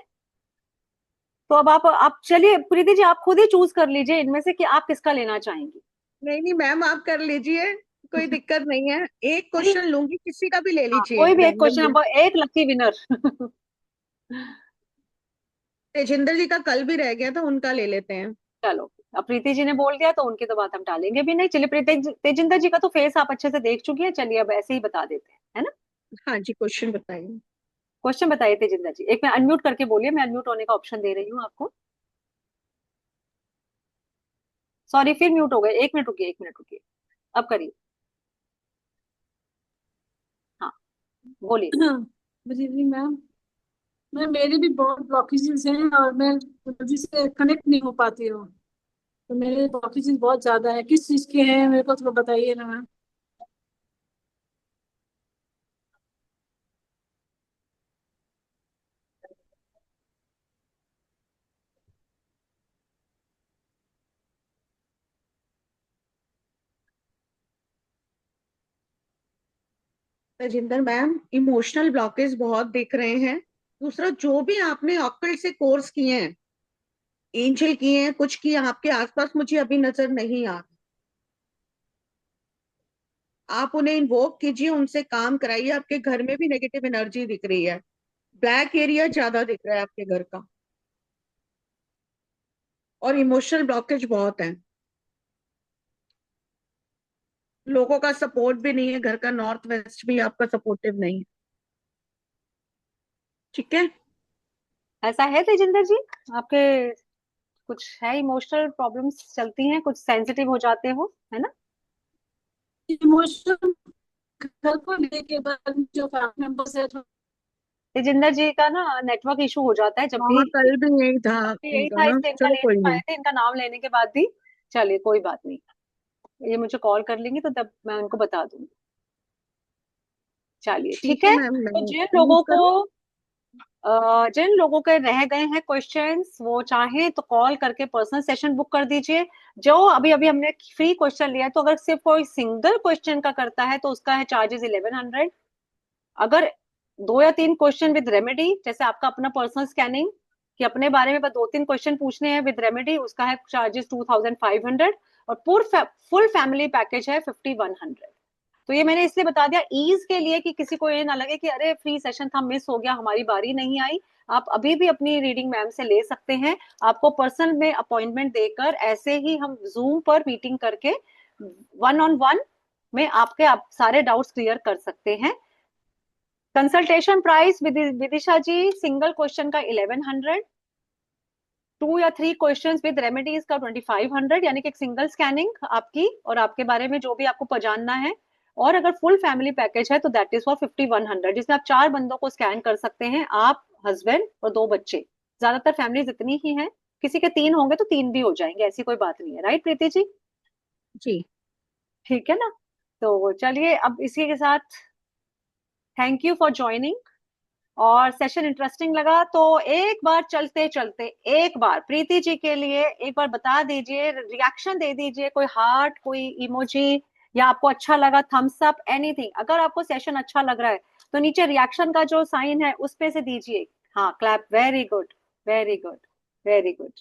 तो अब आप चलिए प्रीति जी, आप खुद ही चूज कर लीजिए इनमें से कि आप किसका लेना चाहेंगी। नहीं नहीं मैम, आप कर लीजिए, कोई दिक्कत नहीं है। एक क्वेश्चन लूंगी, किसी का भी ले हाँ, लीजिए कोई भी एक क्वेश्चन, रैंडमली। अब एक लकी विनर। तेजिंदर जी का कल भी रह गया था, उनका ले लेते हैं। चलो, अब प्रीति जी ने बोल दिया तो उनकी तो बात हम टालेंगे भी नहीं। चलिए तेजिंदर जी का तो फेस आप अच्छे से देख चुकी हैं, चलिए अब ऐसे ही बता देते हैं, है ना? हाँ जी, क्वेश्चन बताइए। क्वेश्चन बताइए तेजिंदर जी। एक मैं अनम्यूट करके बोलिए, मैं अनम्यूट होने का ऑप्शन दे रही हूँ आपको। सॉरी, फिर म्यूट हो गए। एक मिनट रुकिए, एक मिनट रुकिए, अब करिए। हाँ, बोलिए। Good evening ma'am. मैं मेरे भी बहुत ब्लॉकेजेस हैं और मैं जल्दी से कनेक्ट नहीं हो पाती हूँ। तो मेरे ब्लॉकेजेस बहुत ज्यादा है, किस चीज के हैं मेरे को थोड़ा बताइए ना ma'am. Tejinder ma'am, emotional blockage बहुत दिख रहे हैं। दूसरा, जो भी आपने ऑक्कल्ट से कोर्स किए हैं, एंजल किए हैं, कुछ किए आपके आसपास, मुझे अभी नजर नहीं आ। आप उन्हें इन्वोक कीजिए, उनसे काम कराइए। आपके घर में भी नेगेटिव एनर्जी दिख रही है, ब्लैक एरिया ज्यादा दिख रहा है आपके घर का, और इमोशनल ब्लॉकेज बहुत है। लोगों का सपोर्ट भी नहीं है, घर का नॉर्थ वेस्ट भी आपका सपोर्टिव नहीं है। ठीक है। ऐसा है तेजिंदर जी? आपके कुछ है, इमोशनल प्रॉब्लम्स चलती हैं, कुछ सेंसिटिव हो जाते हो, है ना? इमोशन घर को लेके बाद जो फैमिली मेंबर्स है तेजिंदर जी का ना नेटवर्क इशू हो जाता है जब भी। हाँ, कल भी यही था यही इनका था, ना, इसलिए इनका चलो ले नहीं कोई पाए नहीं। थे, इनका नाम लेने के बाद भी। चलिए कोई बात नहीं, ये मुझे कॉल कर लेंगी तो तब मैं उनको बता दूंगी। चलिए ठीक ठीक है है। मैम, मैं तो यूज करूँ। जिन लोगों के रह गए हैं क्वेश्चंस, वो चाहें तो कॉल करके पर्सनल सेशन बुक कर दीजिए। जो अभी अभी हमने फ्री क्वेश्चन लिया है, तो अगर सिर्फ कोई सिंगल क्वेश्चन का करता है तो उसका है चार्जेस 1100। अगर 2 या 3 क्वेश्चन विद रेमेडी, जैसे आपका अपना पर्सनल स्कैनिंग कि अपने बारे में बस 2-3 क्वेश्चन पूछने हैं विद रेमेडी, उसका है चार्जेस 2500। और फुल फैमिली पैकेज है 5100। तो ये मैंने इसलिए बता दिया ईज के लिए कि किसी को ये ना लगे कि अरे फ्री सेशन था, मिस हो गया, हमारी बारी नहीं आई। आप अभी भी अपनी रीडिंग मैम से ले सकते हैं। आपको पर्सनल में अपॉइंटमेंट देकर ऐसे ही हम जूम पर मीटिंग करके 1-on-1 में आपके आप सारे डाउट्स क्लियर कर सकते हैं। कंसल्टेशन प्राइस विदिशा जी, सिंगल क्वेश्चन का 1100, 2 या 3 क्वेश्चन विद रेमेडीज का 2500, यानी कि एक सिंगल स्कैनिंग आपकी और आपके बारे में जो भी आपको जानना है। और अगर फुल फैमिली पैकेज है तो दैट इज फॉर 5100, जिसमें आप 4 बंदों को स्कैन कर सकते हैं। आप हस्बैंड और 2 बच्चे, ज्यादातर फैमिलीज इतनी ही हैं, किसी के 3 होंगे तो 3 भी हो जाएंगे, ऐसी कोई बात नहीं है, राइट प्रीति जी? जी। ठीक है ना? तो चलिए अब इसी के साथ थैंक यू फॉर ज्वाइनिंग, और सेशन इंटरेस्टिंग लगा तो एक बार चलते चलते एक बार प्रीति जी के लिए एक बार बता दीजिए, रिएक्शन दे दीजिए, कोई हार्ट, कोई इमोजी, या आपको अच्छा लगा थम्स अप, एनीथिंग। अगर आपको सेशन अच्छा लग रहा है तो नीचे रिएक्शन का जो साइन है उस पे से दीजिए। हाँ, clap, very good, very good, very good,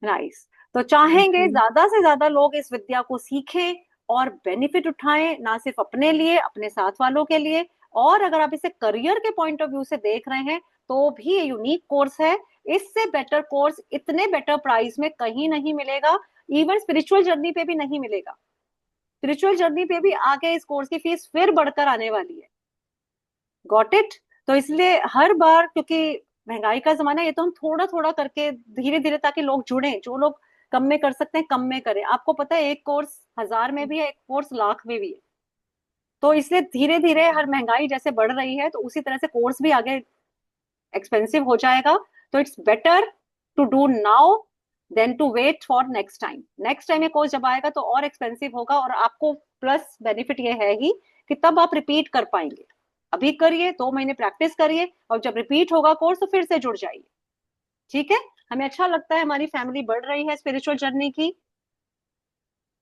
nice. तो चाहेंगे ज्यादा से ज्यादा लोग इस विद्या को सीखें और बेनिफिट उठाएं, ना सिर्फ अपने लिए, अपने साथ वालों के लिए, और अगर आप इसे करियर के पॉइंट ऑफ व्यू से देख रहे हैं तो भी ये यूनिक कोर्स है। इससे बेटर कोर्स इतने बेटर प्राइस में कहीं नहीं मिलेगा, इवन स्पिरिचुअल जर्नी पे भी नहीं मिलेगा। स्पिरिचुअल जर्नी पे भी आगे इस कोर्स की फीस फिर बढ़कर आने वाली है। Got it? तो इसलिए हर बार, क्योंकि महंगाई का जमाना है, ये तो हम थोड़ा थोड़ा करके धीरे धीरे, ताकि लोग जुड़े, जो लोग कम में कर सकते हैं कम में करें। आपको पता है एक कोर्स 1000 में भी है, एक कोर्स लाख में भी है। तो इसलिए धीरे धीरे हर महंगाई जैसे बढ़ रही है तो उसी तरह से कोर्स भी आगे एक्सपेंसिव हो जाएगा। तो it's better to do now than to wait for next time. Next time ये कोर्स जब आएगा तो और एक्सपेंसिव होगा, और आपको प्लस बेनिफिट ये है ही कि तब आप रिपीट कर पाएंगे। अभी करिए, 2 महीने प्रैक्टिस करिए, और जब रिपीट होगा कोर्स तो फिर से जुड़ जाइए। ठीक है? हमें अच्छा लगता है हमारी फैमिली बढ़ रही है स्पिरिचुअल जर्नी की।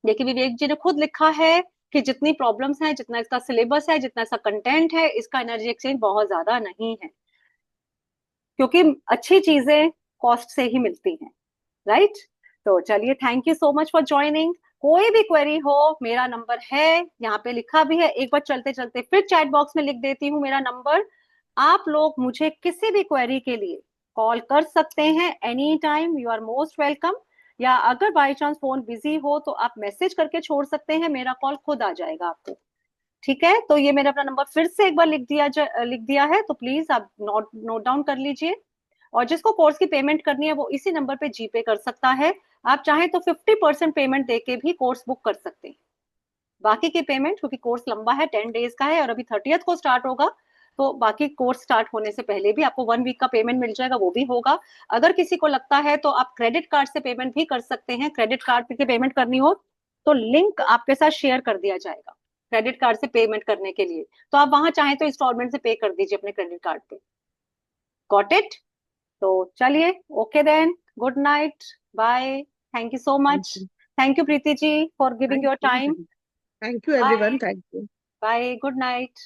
देखिए विवेक जी ने खुद लिखा है कि जितनी प्रॉब्लम्स हैं, जितना इसका सिलेबस है, जितना इसका कंटेंट है, इसका एनर्जी एक्सचेंज बहुत ज्यादा नहीं है, क्योंकि अच्छी चीजें कॉस्ट से ही मिलती हैं, राइट? तो चलिए, thank you so much for joining. कोई भी क्वेरी हो, मेरा नंबर है, यहाँ पे लिखा भी है, एक बार चलते चलते फिर चैट बॉक्स में लिख देती हूँ मेरा नंबर। आप लोग मुझे किसी भी क्वेरी के लिए कॉल कर सकते हैं, any time, you are most welcome. या अगर बाई चांस फोन बिजी हो तो आप मैसेज करके छोड़ सकते हैं, मेरा कॉल खुद आ जाएगा आपको। ठीक है? तो ये मैंने अपना नंबर फिर से एक बार लिख दिया है, तो प्लीज आप नोट डाउन कर लीजिए। और जिसको कोर्स की पेमेंट करनी है वो इसी नंबर पे जीपे कर सकता है। आप चाहें तो 50% पेमेंट देके भी कोर्स बुक कर सकते हैं। बाकी की पेमेंट, क्योंकि कोर्स लंबा है, 10 डेज का है, और अभी 30th को स्टार्ट होगा, तो बाकी कोर्स स्टार्ट होने से पहले भी आपको 1 वीक का पेमेंट मिल जाएगा, वो भी होगा। अगर किसी को लगता है तो आप क्रेडिट कार्ड से पेमेंट भी कर सकते हैं। क्रेडिट कार्ड से पेमेंट करनी हो तो लिंक आपके साथ शेयर कर दिया जाएगा क्रेडिट कार्ड से पेमेंट करने के लिए, तो आप वहां चाहें तो इंस्टॉलमेंट से पे कर दीजिए अपने क्रेडिट कार्ड पे। Got it? तो चलिए, okay then, good night, bye, thank you so much. Thank you Preeti ji for giving your time. Thank you everyone, thank you. Bye, good night.